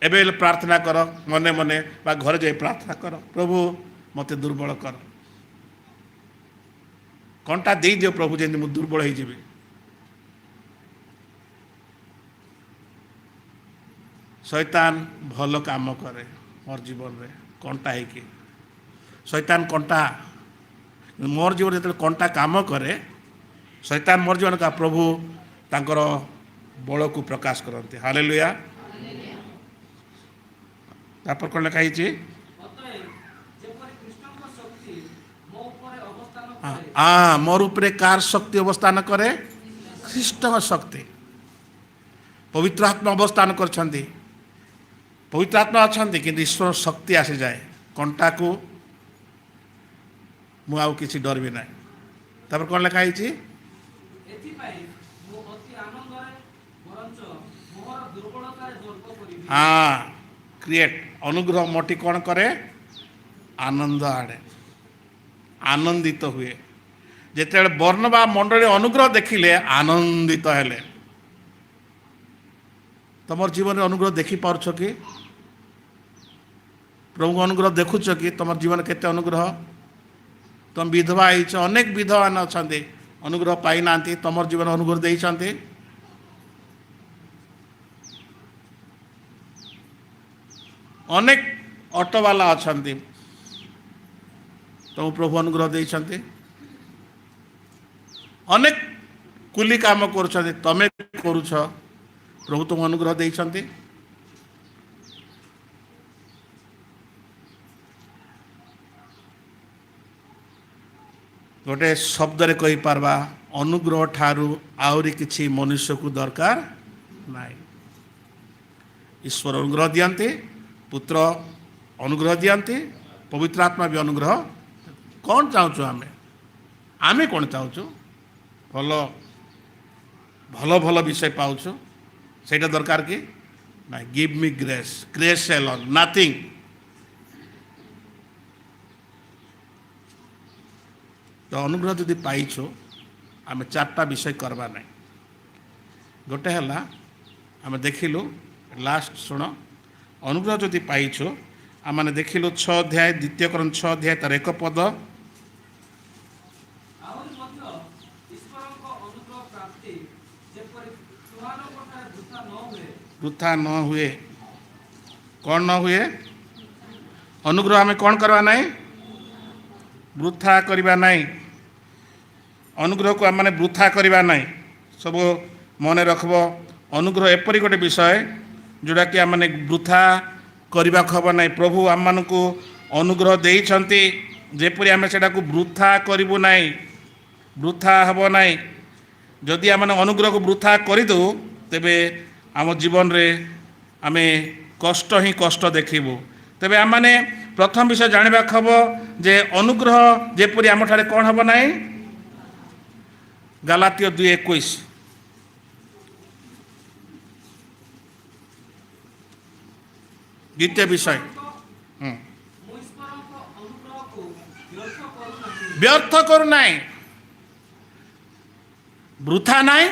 ଏବେ ପ୍ରାର୍ଥନା କର, ମନେ ମନେ ବା ଘରେ ଯାଇ ପ୍ରାର୍ଥନା କର, ପ୍ରଭୁ ମୋତେ ଦୁର୍ବଳ କର। କଣ୍ଟା ଦେଇଦିଅ ପ୍ରଭୁ, ଯେମିତି ମୁଁ ଦୁର୍ବଳ ହେଇଯିବି। ଶୈତାନ ଭଲ କାମ କରେ ମୋର ଜୀବନରେ କଣ୍ଟା ହେଇକି। ଶୈତାନ କଣ୍ଟା ମୋର ଜୀବନରେ ଯେତେବେଳେ କଣ୍ଟା କାମ କରେ, ଶୈତାନ ମୋର ଜୀବନ ପ୍ରଭୁ ତାଙ୍କର ବଳକୁ ପ୍ରକାଶ କରନ୍ତି। ହାଲେଲୁୟା। ତାପରେ କ'ଣ ଲେଖା ହେଇଛି? ଅତଏବ ଯେପରି କୃଷ୍ଣଙ୍କ ଶକ୍ତି ମୋ ଉପରେ ଅବସ୍ଥାନ ହଁ, କରେ, ମୋର ଉପରେ କାହାର ଶକ୍ତି ଅବସ୍ଥାନ କରେ? ଖ୍ରୀଷ୍ଟଙ୍କ ଶକ୍ତି। ପବିତ୍ର ଆତ୍ମା ଅବସ୍ଥାନ କରିଛନ୍ତି, ପବିତ୍ର ଆତ୍ମା ଅଛନ୍ତି, କିନ୍ତୁ ଈଶ୍ୱର ଶକ୍ତି ଆସିଯାଏ। କଣ୍ଟାକୁ ମୁଁ ଆଉ କିଛି ଡରିବି ନାହିଁ। ତାପରେ କ'ଣ ଲେଖା ହେଇଛି? ଏଥିପାଇଁ ମୁଁ ଅତି ଆନନ୍ଦରେ ବରଞ୍ଚ ମୋର ଦୁର୍ବଳତାରେ ଗର୍ବ କରିବି। ହଁ, କ୍ରିଏଟ୍ ଅନୁଗ୍ରହ ମୋଟି କ'ଣ କରେ? ଆନନ୍ଦ ଆଣେ, ଆନନ୍ଦିତ ହୁଏ। ଯେତେବେଳେ ବର୍ଣ୍ଣ ବା ମଣ୍ଡଳୀ ଅନୁଗ୍ରହ ଦେଖିଲେ ଆନନ୍ଦିତ ହେଲେ। ତମର ଜୀବନରେ ଅନୁଗ୍ରହ ଦେଖିପାରୁଛ କି? ପ୍ରଭୁଙ୍କ ଅନୁଗ୍ରହ ଦେଖୁଛ କି? ତମର ଜୀବନ କେତେ ଅନୁଗ୍ରହ? ତମେ ବିଧବା ହେଇଛ, ଅନେକ ବିଧବାମାନେ ଅଛନ୍ତି ଅନୁଗ୍ରହ ପାଇନାହାନ୍ତି, ତମର ଜୀବନ ଅନୁଗ୍ରହ ଦେଇଛନ୍ତି। ଅନେକ ଅଟୋବାଲା ଅଛନ୍ତି, ତମକୁ ପ୍ରଭୁ ଅନୁଗ୍ରହ ଦେଇଛନ୍ତି। ଅନେକ କୁଲି କାମ କରୁଛନ୍ତି, ତମେ କରୁଛ, ପ୍ରଭୁ ତୁମକୁ ଅନୁଗ୍ରହ ଦେଇଛନ୍ତି। ଗୋଟେ ଶବ୍ଦରେ କହିପାରବା, ଅନୁଗ୍ରହ ଠାରୁ ଆହୁରି କିଛି ମନୁଷ୍ୟକୁ ଦରକାର ନାହିଁ। ଈଶ୍ୱର ଅନୁଗ୍ରହ ଦିଅନ୍ତି, ପୁତ୍ର ଅନୁଗ୍ରହ ଦିଅନ୍ତି, ପବିତ୍ର ଆତ୍ମା ବି ଅନୁଗ୍ରହ। କ'ଣ ଚାହୁଁଛୁ ଆମେ? ଆମେ କ'ଣ ଚାହୁଁଛୁ? ଭଲ ଭଲ ଭଲ ବିଷୟ ପାଉଛୁ, ସେଇଟା ଦରକାର କି ନାଇଁ? ଗିଭ୍ ମି ଗ୍ରେସ୍, ଗ୍ରେସ୍ ଏଲନ୍, ନାଥିଙ୍ଗ। ତ ଅନୁଗ୍ରହ ଯଦି ପାଇଛୁ, ଆମେ ଚାରିଟା ବିଷୟ କରିବା ନାହିଁ। ଗୋଟେ ହେଲା, ଆମେ ଦେଖିଲୁ ଲାଷ୍ଟ, ଶୁଣ, ଅନୁଗ୍ରହ ଯଦି ପାଇଛୁ, ଆମେ ଦେଖିଲୁ 6 ଅଧ୍ୟାୟ, 2 Corinthians 6 ଅଧ୍ୟାୟ ତାର 1 ପଦ। ଆହୁରି ମଧ୍ୟ ଈଶ୍ୱରଙ୍କ ଅନୁଗ୍ରହ ପ୍ରାପ୍ତି ଯେପରି ତୁମମାନଙ୍କଠାରେ ବୃଥା ନ ହୁଏ। କ'ଣ ନ ହୁଏ? ଅନୁଗ୍ରହ ଆମେ କ'ଣ କରିବା ନାହିଁ? ବୃଥା କରିବା ନାହିଁ। ଅନୁଗ୍ରହକୁ ଆମେ ବୃଥା କରିବା ନାହିଁ। ସବୁ ମନେ ରଖିବ, ଅନୁଗ୍ରହ ଏପରି ଗୋଟେ ବିଷୟ ଯେଉଁଟାକି ଆମେ ବୃଥା କରିବାକୁ ହେବ ନାହିଁ। ପ୍ରଭୁ ଆମମାନଙ୍କୁ ଅନୁଗ୍ରହ ଦେଇଛନ୍ତି, ଯେପରି ଆମେ ସେଟାକୁ ବୃଥା କରିବୁ ନାହିଁ, ବୃଥା ହେବ ନାହିଁ। ଯଦି ଆମେ ଅନୁଗ୍ରହକୁ ବୃଥା କରିଦେଉ, ତେବେ ଆମ ଜୀବନରେ ଆମେ କଷ୍ଟ ହିଁ କଷ୍ଟ ଦେଖିବୁ। ତେବେ ଆମମାନେ ପ୍ରଥମ ବିଷୟ ଜାଣିବାକୁ ହେବ ଯେ ଅନୁଗ୍ରହ ଯେପରି ଆମଠାରେ କ'ଣ ହେବ ନାହିଁ? ଗାଲାତୀୟ 2:21। ଦ୍ୱିତୀୟ ବିଷୟ, ମୁଁ ଈଶ୍ୱରଙ୍କ ଅନୁଗ୍ରହକୁ ବ୍ୟର୍ଥ କରୁନାହିଁ। ବ୍ୟର୍ଥ କରୁନାହିଁ, ବୃଥା ନାହିଁ,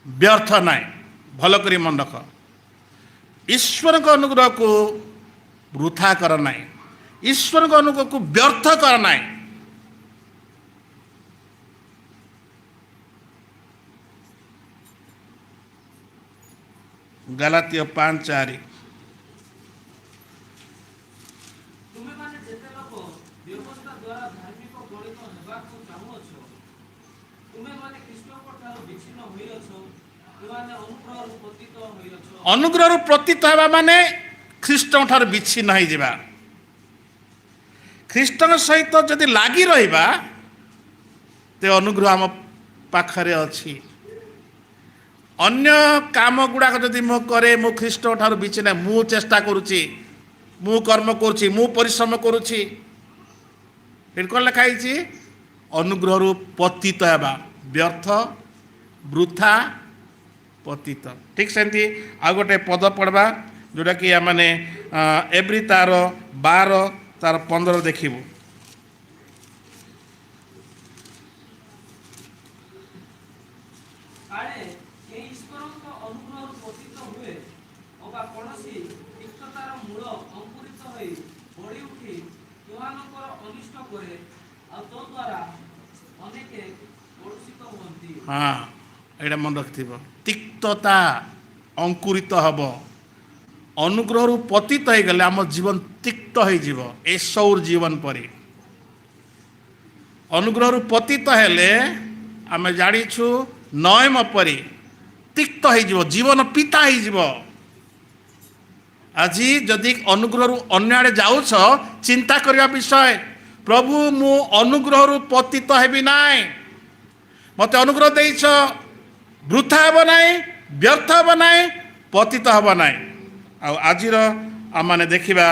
ବ୍ୟର୍ଥ ନାହିଁ। ଭଲ କରି ମନେ ରଖ, ଈଶ୍ୱରଙ୍କ ଅନୁଗ୍ରହକୁ ବୃଥା କର ନାହିଁ, ଈଶ୍ୱରଙ୍କ ଅନୁଗ୍ରହକୁ ବ୍ୟର୍ଥ କର ନାହିଁ। ଗାଲାତୀୟ 5:4। ତୁମେମାନେ ଯେତେ ଲୋକ ବ୍ୟବସ୍ଥା ଦ୍ୱାରା ଧାର୍ମିକ ଗଣିତ ହେବାକୁ ଚାହୁଁଅଛ, ତୁମେମାନେ ଖ୍ରୀଷ୍ଟଙ୍କ ଠାରୁ ବିଚ୍ଛିନ୍ନ ହୋଇଅଛ, ତୁମେମାନେ ଅନୁଗ୍ରହରୁ ପତିତ ହୋଇଅଛ। ଅନୁଗ୍ରହରୁ ପତିତ ହେବା ମାନେ ଖ୍ରୀଷ୍ଟଙ୍କ ଠାରୁ ବିଚ୍ଛିନ୍ନ ହୋଇଯିବା। ଖ୍ରୀଷ୍ଟଙ୍କ ସହିତ ଯଦି ଲାଗି ରହିବା, ତେ ଅନୁଗ୍ରହ ଆମ ପାଖରେ ଅଛି। ଅନ୍ୟ କାମ ଗୁଡ଼ାକ ଯଦି ମୁଁ କରେ, ମୁଁ ଖ୍ରୀଷ୍ଟଙ୍କ ଠାରୁ ବିଚ୍ଛିନ୍ନ, ମୁଁ ଚେଷ୍ଟା କରୁଛି, ମୁଁ କର୍ମ କରୁଛି, ମୁଁ ପରିଶ୍ରମ କରୁଛି, ଏଠି କ'ଣ ଲେଖା ହେଇଛି? ଅନୁଗ୍ରହରୁ ପତିତ ହେବା, ବ୍ୟର୍ଥ, ବୃଥା, ପତିତ। ଠିକ୍ ସେମିତି ଆଉ ଗୋଟେ ପଦ ପଢ଼ବା, ଯେଉଁଟାକି ଆମେ ଏଭ୍ରି ତାର 12 ତାର 15 ଦେଖିବୁ। କାଳେ କେହି ଈଶ୍ୱରଙ୍କ ଅନୁଗ୍ରହରୁ ପତିତ ହୁଏ ଅବା କୌଣସି ତିକ୍ତତାର ମୂଳ ଅଙ୍କୁରିତ ହୋଇ ବଢ଼ି ଉଠି ତୁମମାନଙ୍କର ଅନିଷ୍ଟ କରେ, ଆଉ ତୋ ଦ୍ୱାରା ଅନେକ କଳୁଷିତ ହୁଅନ୍ତି। ହଁ, ଏଇଟା ମନେ ରଖିଥିବ। ତିକ୍ତତା ଅଙ୍କୁରିତ ହେବ। ଅନୁଗ୍ରହରୁ ପତିତ ହେଇଗଲେ ଆମ ଜୀବନ ତିକ୍ତ ହେଇଯିବ, ଏସୌର ଜୀବନ ପରି। ଅନୁଗ୍ରହରୁ ପତିତ ହେଲେ ଆମେ ଜାଣିଛୁ ନୟମ ପରି ତିକ୍ତ ହେଇଯିବ, ଜୀବନ ପିତା ହେଇଯିବ। ଆଜି ଯଦି ଅନୁଗ୍ରହରୁ ଅନ୍ୟ ଆଡ଼େ ଯାଉଛ, ଚିନ୍ତା କରିବା ବିଷୟ, ପ୍ରଭୁ ମୁଁ ଅନୁଗ୍ରହରୁ ପତିତ ହେବି ନାହିଁ, ମୋତେ ଅନୁଗ୍ରହ ଦେଇଛ, ବୃଥା ହେବ ନାହିଁ, ବ୍ୟର୍ଥ ହେବ ନାହିଁ, ପତିତ ହେବ ନାହିଁ। ଆଉ ଆଜିର ଆମମାନେ ଦେଖିବା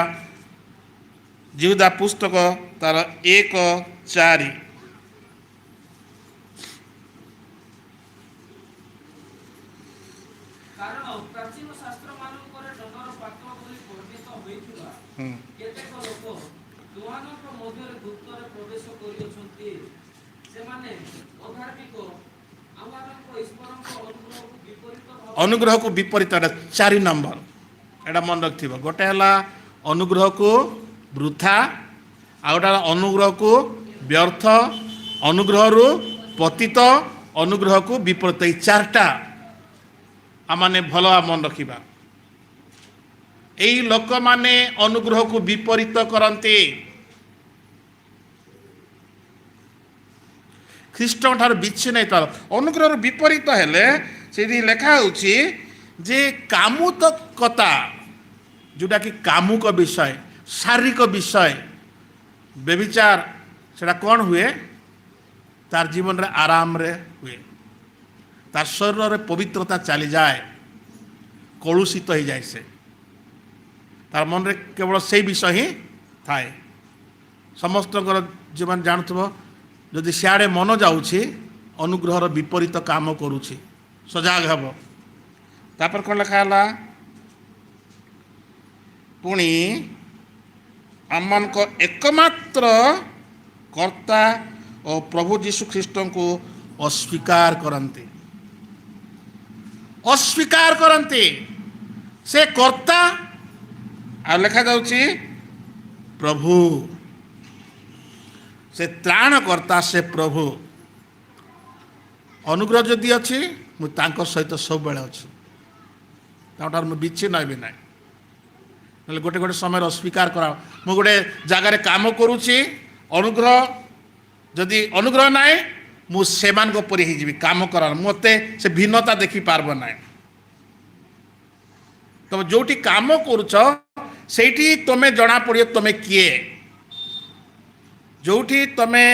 ଯିହୁଦା ପୁସ୍ତକ ତାର 1:4। କାରଣ ପ୍ରାଚୀନ ଶାସ୍ତ୍ରମାନଙ୍କରେ ଡଙ୍ଗର ପାତ୍ର ବୋଲି ବର୍ଣ୍ଣିତ ହୋଇଥିବା କେତେକ ଲୋକ ତୁମମାନଙ୍କ ମଧ୍ୟରେ ଗୁପ୍ତରେ ପ୍ରବେଶ କରିଅଛନ୍ତି। ସେମାନେ ଅଧାର୍ମିକ, ଆମମାନଙ୍କ ଈଶ୍ୱରଙ୍କ ଅନୁଗ୍ରହକୁ ବିପରୀତ ଭାବେ ଅନୁଗ୍ରହକୁ ବିପରୀତ, ଏଟା 4 ନମ୍ବର, ଏଟା ମନେ ରଖିଥିବ। ଗୋଟେ ହେଲା ଅନୁଗ୍ରହକୁ ବୃଥା, ଆଉ ଗୋଟେ ହେଲା ଅନୁଗ୍ରହକୁ ବ୍ୟର୍ଥ, ଅନୁଗ୍ରହରୁ ପତିତ, ଅନୁଗ୍ରହକୁ ବିପରୀତ। ଏଇ 4ଟା ଆମମାନେ ଭଲ ମନେ ରଖିବା। ଏଇ ଲୋକମାନେ ଅନୁଗ୍ରହକୁ ବିପରୀତ କରନ୍ତି। ଖ୍ରୀଷ୍ଟଙ୍କ ଠାରୁ ବିଚ୍ଛିନ୍ନ ହେଇଥାର। ଅନୁଗ୍ରହରୁ ବିପରୀତ ହେଲେ ସେଠି ଲେଖା ହେଉଛି ଯେ କାମୁକତା, ଯେଉଁଟାକି କାମୁକ ବିଷୟ, ଶାରୀରିକ ବିଷୟ, ବ୍ୟଭିଚାର, ସେଟା କ'ଣ ହୁଏ? ତାର ଜୀବନରେ ଆରାମରେ ହୁଏ, ତାର ଶରୀରରେ ପବିତ୍ରତା ଚାଲିଯାଏ, କଳୁଷିତ ହେଇଯାଏ। ସେ ତାର ମନରେ କେବଳ ସେଇ ବିଷୟ ହିଁ ଥାଏ। ସମସ୍ତଙ୍କର ଜୀବନ ଜାଣୁଥିବ, ଯଦି ସିଆଡ଼େ ମନ ଯାଉଛି, ଅନୁଗ୍ରହର ବିପରୀତ କାମ କରୁଛି। ସଜାଗ ହେବ। ତାପରେ କ'ଣ ଲେଖା ହେଲା? ପୁଣି ଆମମାନଙ୍କ ଏକମାତ୍ର କର୍ତ୍ତା ଓ ପ୍ରଭୁ ଯୀଶୁ ଖ୍ରୀଷ୍ଟଙ୍କୁ ଅସ୍ୱୀକାର କରନ୍ତି। ଅସ୍ୱୀକାର କରନ୍ତି। ସେ କର୍ତ୍ତା, ଆଉ ଲେଖାଯାଉଛି ପ୍ରଭୁ। ସେ ତ୍ରାଣକର୍ତ୍ତା, ସେ ପ୍ରଭୁ। ଅନୁଗ୍ରହ ଯଦି ଅଛି, ମୁଁ ତାଙ୍କ ସହିତ ସବୁବେଳେ ଅଛି, ତାଙ୍କଠାରୁ ମୁଁ ବିଚ୍ଛିନ୍ନ ହେବି ନାହିଁ। ନହେଲେ ଗୋଟେ ଗୋଟେ ସମୟରେ ଅସ୍ୱୀକାର କରା। ମୁଁ ଗୋଟେ ଜାଗାରେ କାମ କରୁଛି, ଅନୁଗ୍ରହ ଯଦି ଅନୁଗ୍ରହ ନାହିଁ, ମୁଁ ସେମାନଙ୍କ ପରି ହେଇଯିବି କାମ କରା। ମୋତେ ସେ ଭିନ୍ନତା ଦେଖିପାରିବ ନାହିଁ। ତମେ ଯେଉଁଠି କାମ କରୁଛ ସେଇଠି ତମେ ଜଣାପଡ଼ିବ ତମେ କିଏ। ଯେଉଁଠି ତମେ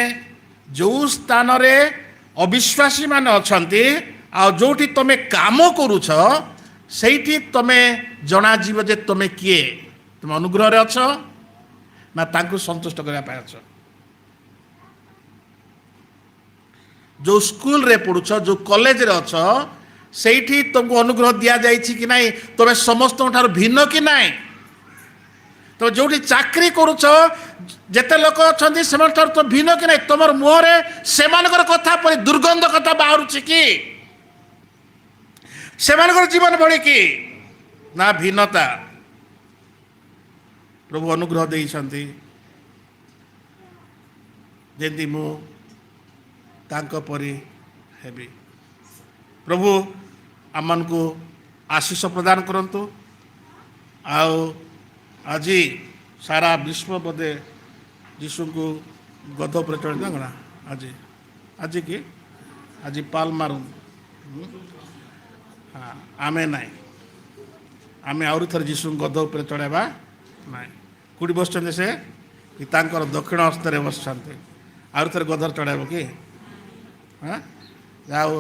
ଯେଉଁ ସ୍ଥାନରେ ଅବିଶ୍ୱାସୀ ମାନେ ଅଛନ୍ତି, ଆଉ ଯେଉଁଠି ତମେ କାମ କରୁଛ ସେଇଠି ତମେ ଜଣାଯିବ ଯେ ତମେ କିଏ। ତମେ ଅନୁଗ୍ରହରେ ଅଛ ନା ତାଙ୍କୁ ସନ୍ତୁଷ୍ଟ କରିବା ପାଇଁ ଅଛ। ଯେଉଁ ସ୍କୁଲରେ ପଢ଼ୁଛ, ଯେଉଁ କଲେଜରେ ଅଛ, ସେଇଠି ତୁମକୁ ଅନୁଗ୍ରହ ଦିଆଯାଇଛି କି ନାହିଁ, ତମେ ସମସ୍ତଙ୍କ ଠାରୁ ଭିନ୍ନ କି ନାହିଁ। ତମେ ଯେଉଁଠି ଚାକିରି କରୁଛ, ଯେତେ ଲୋକ ଅଛନ୍ତି ସେମାନଙ୍କଠାରୁ ତ ଭିନ୍ନ କି ନାହିଁ। ତମର ମୁହଁରେ ସେମାନଙ୍କର କଥା ପରି ଦୁର୍ଗନ୍ଧ କଥା ବାହାରୁଛି କି? ସେମାନଙ୍କର ଜୀବନ ଭଳି କି? ନା ଭିନ୍ନତା। ପ୍ରଭୁ ଅନୁଗ୍ରହ ଦେଇଛନ୍ତି, ଯେମିତି ମୁଁ ତାଙ୍କ ପରି ହେବି। ପ୍ରଭୁ ଆମମାନଙ୍କୁ ଆଶୀଷ ପ୍ରଦାନ କରନ୍ତୁ। ଆଉ ଆଜି ସାରା ବିଶ୍ୱ ବୋଧେ ଯୀଶୁଙ୍କୁ ଗଧ ଉପରେ ଚଢ଼ି ନା ଆଜି କି ଆଜି ପାଲ ମାରୁ। ହଁ, ଆମେ ନାହିଁ, ଆମେ ଆହୁରି ଥରେ ଯୀଶୁଙ୍କୁ ଗଧ ଉପରେ ଚଢ଼ାଇବା ନାହିଁ। କେଉଁଠି ବସିଛନ୍ତି ସେ? କି ତାଙ୍କର ଦକ୍ଷିଣ ହସ୍ତରେ ବସିଛନ୍ତି। ଆହୁରି ଥରେ ଗଧରେ ଚଢ଼ାଇବ କି? ହଁ, ଯାଉ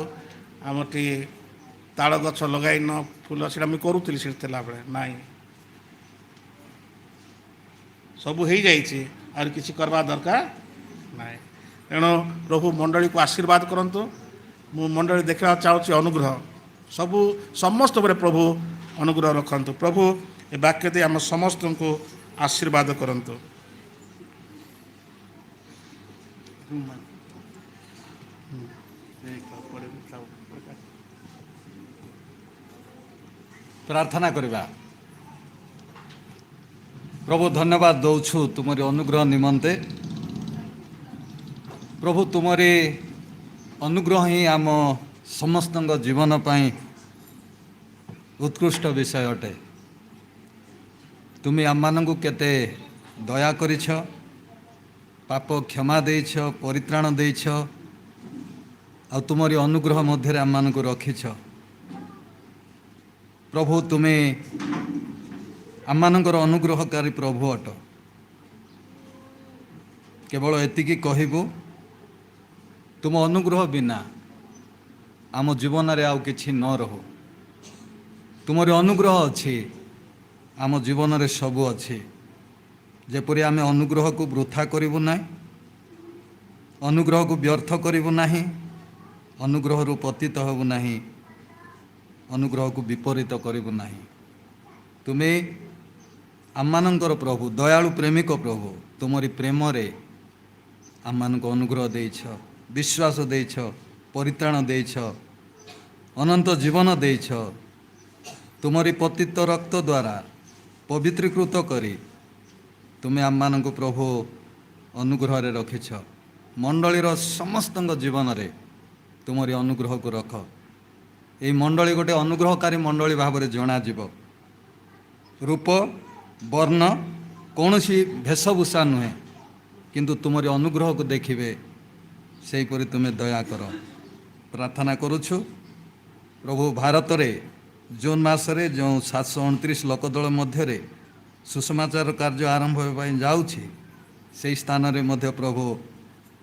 ଆମଠି ତାଳ ଗଛ ଲଗାଇନ ଫୁଲ, ସେଇଟା ମୁଁ କରୁଥିଲି ସେଠି ଥିଲାବେଳେ। ନାହିଁ, ସବୁ ହେଇଯାଇଛି, ଆହୁରି କିଛି କରିବା ଦରକାର ନାହିଁ। ତେଣୁ ପ୍ରଭୁ ମଣ୍ଡଳୀକୁ ଆଶୀର୍ବାଦ କରନ୍ତୁ। ମୁଁ ମଣ୍ଡଳୀ ଦେଖିବାକୁ ଚାହୁଁଛି ଅନୁଗ୍ରହ, ସବୁ ସମସ୍ତ ଉପରେ ପ୍ରଭୁ ଅନୁଗ୍ରହ ରଖନ୍ତୁ। ପ୍ରଭୁ ଏ ବାକ୍ୟ ଦେଇ ଆମ ସମସ୍ତଙ୍କୁ ଆଶୀର୍ବାଦ କରନ୍ତୁ। ପ୍ରାର୍ଥନା କରିବା। ପ୍ରଭୁ ଧନ୍ୟବାଦ ଦେଉଛୁ ତୁମରି ଅନୁଗ୍ରହ ନିମନ୍ତେ। ପ୍ରଭୁ ତୁମରି ଅନୁଗ୍ରହ ହିଁ ଆମ ସମସ୍ତଙ୍କ ଜୀବନ ପାଇଁ ଉତ୍କୃଷ୍ଟ ବିଷୟ ଅଟେ। ତୁମେ ଆମମାନଙ୍କୁ କେତେ ଦୟା କରିଛ, ପାପ କ୍ଷମା ଦେଇଛ, ପରିତ୍ରାଣ ଦେଇଛ, ଆଉ ତୁମରି ଅନୁଗ୍ରହ ମଧ୍ୟରେ ଆମମାନଙ୍କୁ ରଖିଛ। ପ୍ରଭୁ ତୁମେ ଆମମାନଙ୍କର ଅନୁଗ୍ରହକାରୀ ପ୍ରଭୁ ଅଟ। କେବଳ ଏତିକି କହିବୁ, ତୁମ ଅନୁଗ୍ରହ ବିନା ଆମ ଜୀବନରେ ଆଉ କିଛି ନ ରହୁ। ତୁମର ଅନୁଗ୍ରହ ଅଛି, ଆମ ଜୀବନରେ ସବୁ ଅଛି। ଯେପରି ଆମେ ଅନୁଗ୍ରହକୁ ବୃଥା କରିବୁ ନାହିଁ, ଅନୁଗ୍ରହକୁ ବ୍ୟର୍ଥ କରିବୁ ନାହିଁ, ଅନୁଗ୍ରହରୁ ପତିତ ହେବୁ ନାହିଁ, ଅନୁଗ୍ରହକୁ ବିପରୀତ କରିବୁ ନାହିଁ। ତୁମେ ଆମମାନଙ୍କର ପ୍ରଭୁ, ଦୟାଳୁ ପ୍ରେମିକ ପ୍ରଭୁ। ତୁମରି ପ୍ରେମରେ ଆମମାନଙ୍କୁ ଅନୁଗ୍ରହ ଦେଇଛ, ବିଶ୍ୱାସ ଦେଇଛ, ପରିତ୍ରାଣ ଦେଇଛ, ଅନନ୍ତ ଜୀବନ ଦେଇଛ। ତୁମରି ପତିତ ରକ୍ତ ଦ୍ୱାରା ପବିତ୍ରୀକୃତ କରି ତୁମେ ଆମମାନଙ୍କୁ ପ୍ରଭୁ ଅନୁଗ୍ରହରେ ରଖିଛ। ମଣ୍ଡଳୀର ସମସ୍ତଙ୍କ ଜୀବନରେ ତୁମରି ଅନୁଗ୍ରହକୁ ରଖ। ଏହି ମଣ୍ଡଳୀ ଗୋଟେ ଅନୁଗ୍ରହକାରୀ ମଣ୍ଡଳୀ ଭାବରେ ଜଣାଯିବ। ରୂପ ବର୍ଣ୍ଣ କୌଣସି ବେଶଭୂଷା ନୁହେଁ, କିନ୍ତୁ ତୁମରି ଅନୁଗ୍ରହକୁ ଦେଖିବେ, ସେହିପରି ତୁମେ ଦୟା କର। ପ୍ରାର୍ଥନା କରୁଛୁ ପ୍ରଭୁ, ଭାରତରେ ଜୁନ୍ ମାସରେ ଯେଉଁ 729 ଲୋକଦଳ ମଧ୍ୟରେ ସୁସମାଚାର କାର୍ଯ୍ୟ ଆରମ୍ଭ ହେବା ପାଇଁ ଯାଉଛି, ସେହି ସ୍ଥାନରେ ମଧ୍ୟ ପ୍ରଭୁ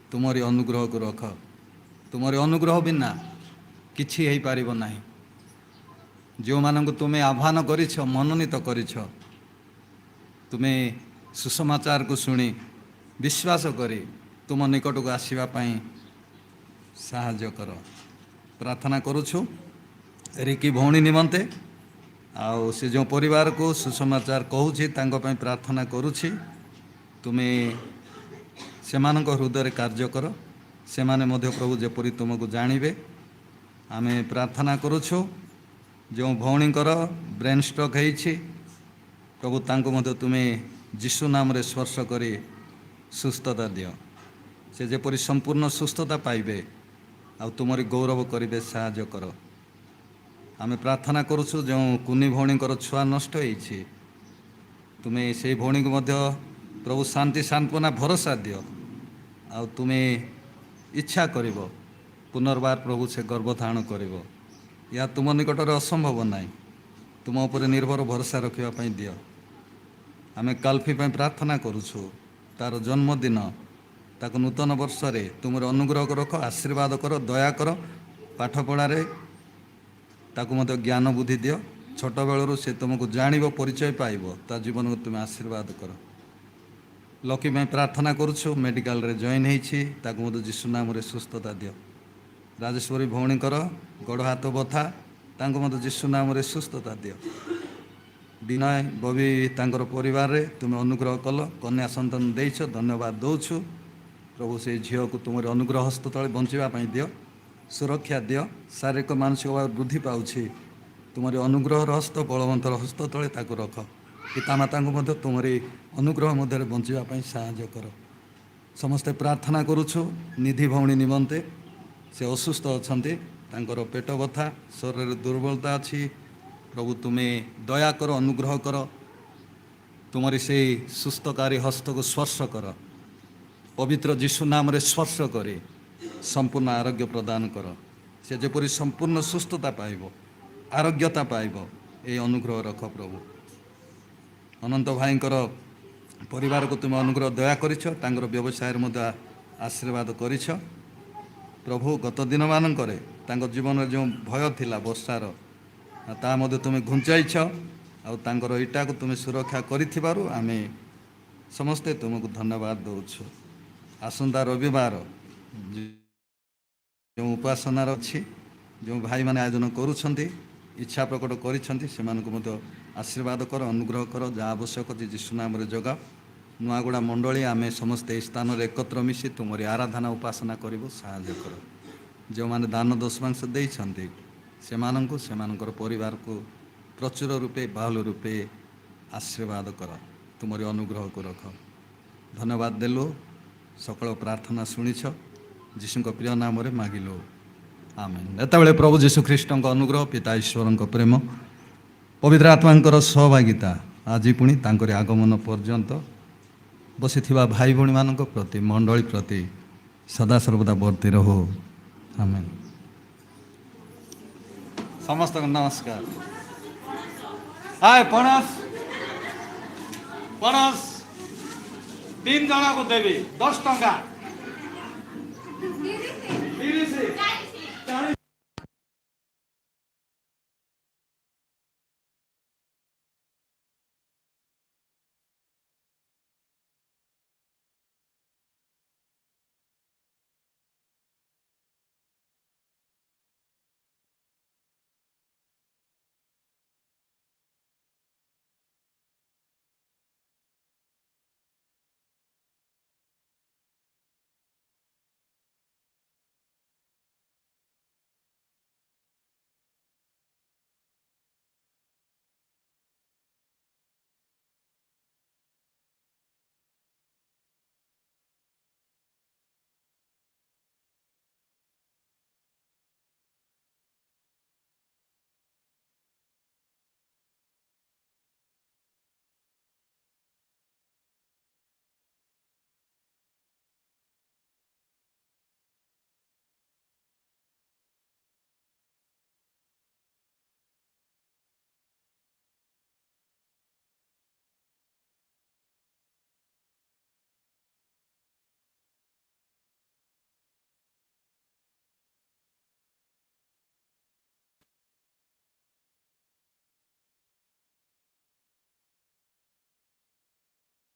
ତୁମରି ଅନୁଗ୍ରହକୁ ରଖ। ତୁମରି ଅନୁଗ୍ରହ ବିନା କିଛି ହେଇପାରିବ ନାହିଁ। ଯେଉଁମାନଙ୍କୁ ତୁମେ ଆହ୍ୱାନ କରିଛ, ମନୋନୀତ କରିଛ, ତୁମେ ସୁସମାଚାରକୁ ଶୁଣି ବିଶ୍ୱାସ କରି ତୁମ ନିକଟକୁ ଆସିବା ପାଇଁ ସାହାଯ୍ୟ କର। ପ୍ରାର୍ଥନା କରୁଛୁ ରିକି ଭଉଣୀ ନିମନ୍ତେ ଆଉ ସେ ଯେଉଁ ପରିବାରକୁ ସୁସମାଚାର କହୁଛି ତାଙ୍କ ପାଇଁ ପ୍ରାର୍ଥନା କରୁଛି। ତୁମେ ସେମାନଙ୍କ ହୃଦୟରେ କାର୍ଯ୍ୟ କର, ସେମାନେ ମଧ୍ୟ ପ୍ରଭୁ ଯେପରି ତୁମକୁ ଜାଣିବେ ଆମେ ପ୍ରାର୍ଥନା କରୁଛୁ। ଯେଉଁ ଭଉଣୀଙ୍କର ବ୍ରେନ୍ ଷ୍ଟ୍ରୋକ୍ ହେଇଛି ପ୍ରଭୁ ତାଙ୍କୁ ମଧ୍ୟ ତୁମେ ଯୀଶୁ ନାମରେ ସ୍ପର୍ଶ କରି ସୁସ୍ଥତା ଦିଅ। ସେ ଯେପରି ସମ୍ପୂର୍ଣ୍ଣ ସୁସ୍ଥତା ପାଇବେ ଆଉ ତୁମରି ଗୌରବ କରିବେ ସାହାଯ୍ୟ କର। ଆମେ ପ୍ରାର୍ଥନା କରୁଛୁ ଯେଉଁ କୁନି ଭଉଣୀଙ୍କର ଛୁଆ ନଷ୍ଟ ହେଇଛି ତୁମେ ସେଇ ଭଉଣୀକୁ ମଧ୍ୟ ପ୍ରଭୁ ଶାନ୍ତି ସାନ୍ତ୍ୱନା ଭରସା ଦିଅ ଆଉ ତୁମେ ଇଚ୍ଛା କରିବ ପୁନର୍ବାର ପ୍ରଭୁ ସେ ଗର୍ଭଧାରଣ କରିବ। ଏହା ତୁମ ନିକଟରେ ଅସମ୍ଭବ ନାହିଁ। ତୁମ ଉପରେ ନିର୍ଭର ଭରସା ରଖିବା ପାଇଁ ଦିଅ। ଆମେ କାଲ୍ଫି ପାଇଁ ପ୍ରାର୍ଥନା କରୁଛୁ, ତା'ର ଜନ୍ମଦିନ, ତାକୁ ନୂତନ ବର୍ଷରେ ତୁମର ଅନୁଗ୍ରହ ରଖ, ଆଶୀର୍ବାଦ କର, ଦୟା କର। ପାଠପଢ଼ାରେ ତାକୁ ମଧ୍ୟ ଜ୍ଞାନ ବୁଦ୍ଧି ଦିଅ। ଛୋଟବେଳରୁ ସେ ତୁମକୁ ଜାଣିବ, ପରିଚୟ ପାଇବ, ତା ଜୀବନକୁ ତୁମେ ଆଶୀର୍ବାଦ କର। ଲକି ପାଇଁ ପ୍ରାର୍ଥନା କରୁଛୁ, ମେଡ଼ିକାଲରେ ଜଏନ୍ ହେଇଛି, ତାକୁ ମଧ୍ୟ ଯୀଶୁ ନାମରେ ସୁସ୍ଥତା ଦିଅ। ରାଜେଶ୍ୱରୀ ଭଉଣୀଙ୍କର ଗୋଡ଼ ହାତ ବଥା, ତାଙ୍କୁ ମଧ୍ୟ ଯୀଶୁ ନାମରେ ସୁସ୍ଥତା ଦିଅ। ବିନୟ ବବି ତାଙ୍କର ପରିବାରରେ ତୁମେ ଅନୁଗ୍ରହ କଲ, କନ୍ୟା ସନ୍ତାନ ଦେଇଛ, ଧନ୍ୟବାଦ ଦେଉଛୁ। ପ୍ରଭୁ ସେଇ ଝିଅକୁ ତୁମର ଅନୁଗ୍ରହ ହସ୍ତ ତଳେ ବଞ୍ଚିବା ପାଇଁ ଦିଅ, ସୁରକ୍ଷା ଦିଅ। ଶାରୀରିକ ମାନସିକ ଭାବରେ ବୃଦ୍ଧି ପାଉଛି, ତୁମରି ଅନୁଗ୍ରହର ହସ୍ତ, ବଳବନ୍ତର ହସ୍ତ ତଳେ ତାକୁ ରଖ। ପିତାମାତାଙ୍କୁ ମଧ୍ୟ ତୁମରି ଅନୁଗ୍ରହ ମଧ୍ୟରେ ବଞ୍ଚିବା ପାଇଁ ସାହାଯ୍ୟ କର। ସମସ୍ତେ ପ୍ରାର୍ଥନା କରୁଛୁ ନିଧି ଭଉଣୀ ନିମନ୍ତେ। ସେ ଅସୁସ୍ଥ ଅଛନ୍ତି, ତାଙ୍କର ପେଟ ବଥା, ଶରୀରରେ ଦୁର୍ବଳତା ଅଛି। ପ୍ରଭୁ ତୁମେ ଦୟା କର, ଅନୁଗ୍ରହ କର, ତୁମରି ସେଇ ସୁସ୍ଥକାରୀ ହସ୍ତକୁ ସ୍ପର୍ଶ କର। ପବିତ୍ର ଯୀଶୁ ନାମରେ ସ୍ପର୍ଶ କରି ସମ୍ପୂର୍ଣ୍ଣ ଆରୋଗ୍ୟ ପ୍ରଦାନ କର। ସେ ଯେପରି ସମ୍ପୂର୍ଣ୍ଣ ସୁସ୍ଥତା ପାଇବ, ଆରୋଗ୍ୟତା ପାଇବ, ଏହି ଅନୁଗ୍ରହ ରଖ ପ୍ରଭୁ। ଅନନ୍ତ ଭାଇଙ୍କର ପରିବାରକୁ ତୁମେ ଅନୁଗ୍ରହ ଦୟା କରିଛ, ତାଙ୍କର ବ୍ୟବସାୟରେ ମଧ୍ୟ ଆଶୀର୍ବାଦ କରିଛ। ପ୍ରଭୁ ଗତ ଦିନମାନଙ୍କରେ ତାଙ୍କ ଜୀବନରେ ଯେଉଁ ଭୟ ଥିଲା ବର୍ଷାର, ତାହା ମଧ୍ୟ ତୁମେ ଘୁଞ୍ଚାଇଛ ଆଉ ତାଙ୍କର ଇଟାକୁ ତୁମେ ସୁରକ୍ଷା କରିଥିବାରୁ ଆମେ ସମସ୍ତେ ତୁମକୁ ଧନ୍ୟବାଦ ଦେଉଛୁ। ଆସନ୍ତା ରବିବାର ଯେଉଁ ଉପାସନାର ଅଛି, ଯେଉଁ ଭାଇମାନେ ଆୟୋଜନ କରୁଛନ୍ତି, ଇଚ୍ଛା ପ୍ରକଟ କରିଛନ୍ତି, ସେମାନଙ୍କୁ ମଧ୍ୟ ଆଶୀର୍ବାଦ କର, ଅନୁଗ୍ରହ କର। ଯାହା ଆବଶ୍ୟକ ଅଛି ଯୀଶୁ ନାମରେ ଯୋଗାଅ। ନୂଆଗୁଡ଼ା ମଣ୍ଡଳୀ ଆମେ ସମସ୍ତେ ଏହି ସ୍ଥାନରେ ଏକତ୍ର ମିଶି ତୁମରି ଆରାଧନା ଉପାସନା କରିବୁ, ସାହାଯ୍ୟ କର। ଯେଉଁମାନେ ଦାନ ଦଶମାଂଶ ଦେଇଛନ୍ତି ସେମାନଙ୍କୁ, ସେମାନଙ୍କର ପରିବାରକୁ ପ୍ରଚୁର ରୂପେ, ବାହୁଲ ରୂପେ ଆଶୀର୍ବାଦ କର, ତୁମରି ଅନୁଗ୍ରହକୁ ରଖ। ଧନ୍ୟବାଦ ଦେଲୁ, ସକଳ ପ୍ରାର୍ଥନା ଶୁଣିଛ, ଯୀଶୁଙ୍କ ପ୍ରିୟ ନାମରେ ମାଗିଲୁ, ଆମେନ୍। ଏତେବେଳେ ପ୍ରଭୁ ଯୀଶୁ ଖ୍ରୀଷ୍ଟଙ୍କ ଅନୁଗ୍ରହ, ପିତା ଈଶ୍ୱରଙ୍କ ପ୍ରେମ, ପବିତ୍ର ଆତ୍ମାଙ୍କର ସହଭାଗିତା ଆଜି ପୁଣି ତାଙ୍କରି ଆଗମନ ପର୍ଯ୍ୟନ୍ତ ବସିଥିବା ଭାଇ ଭଉଣୀମାନଙ୍କ ପ୍ରତି, ମଣ୍ଡଳୀ ପ୍ରତି ସଦାସର୍ବଦା ବର୍ତ୍ତି ରହୁ, ଆମେନ୍। ସମସ୍ତଙ୍କୁ ନମସ୍କାର। ଆଏ ପଣସ 3 ଜଣକୁ ଦେବି 10 ଟଙ୍କା।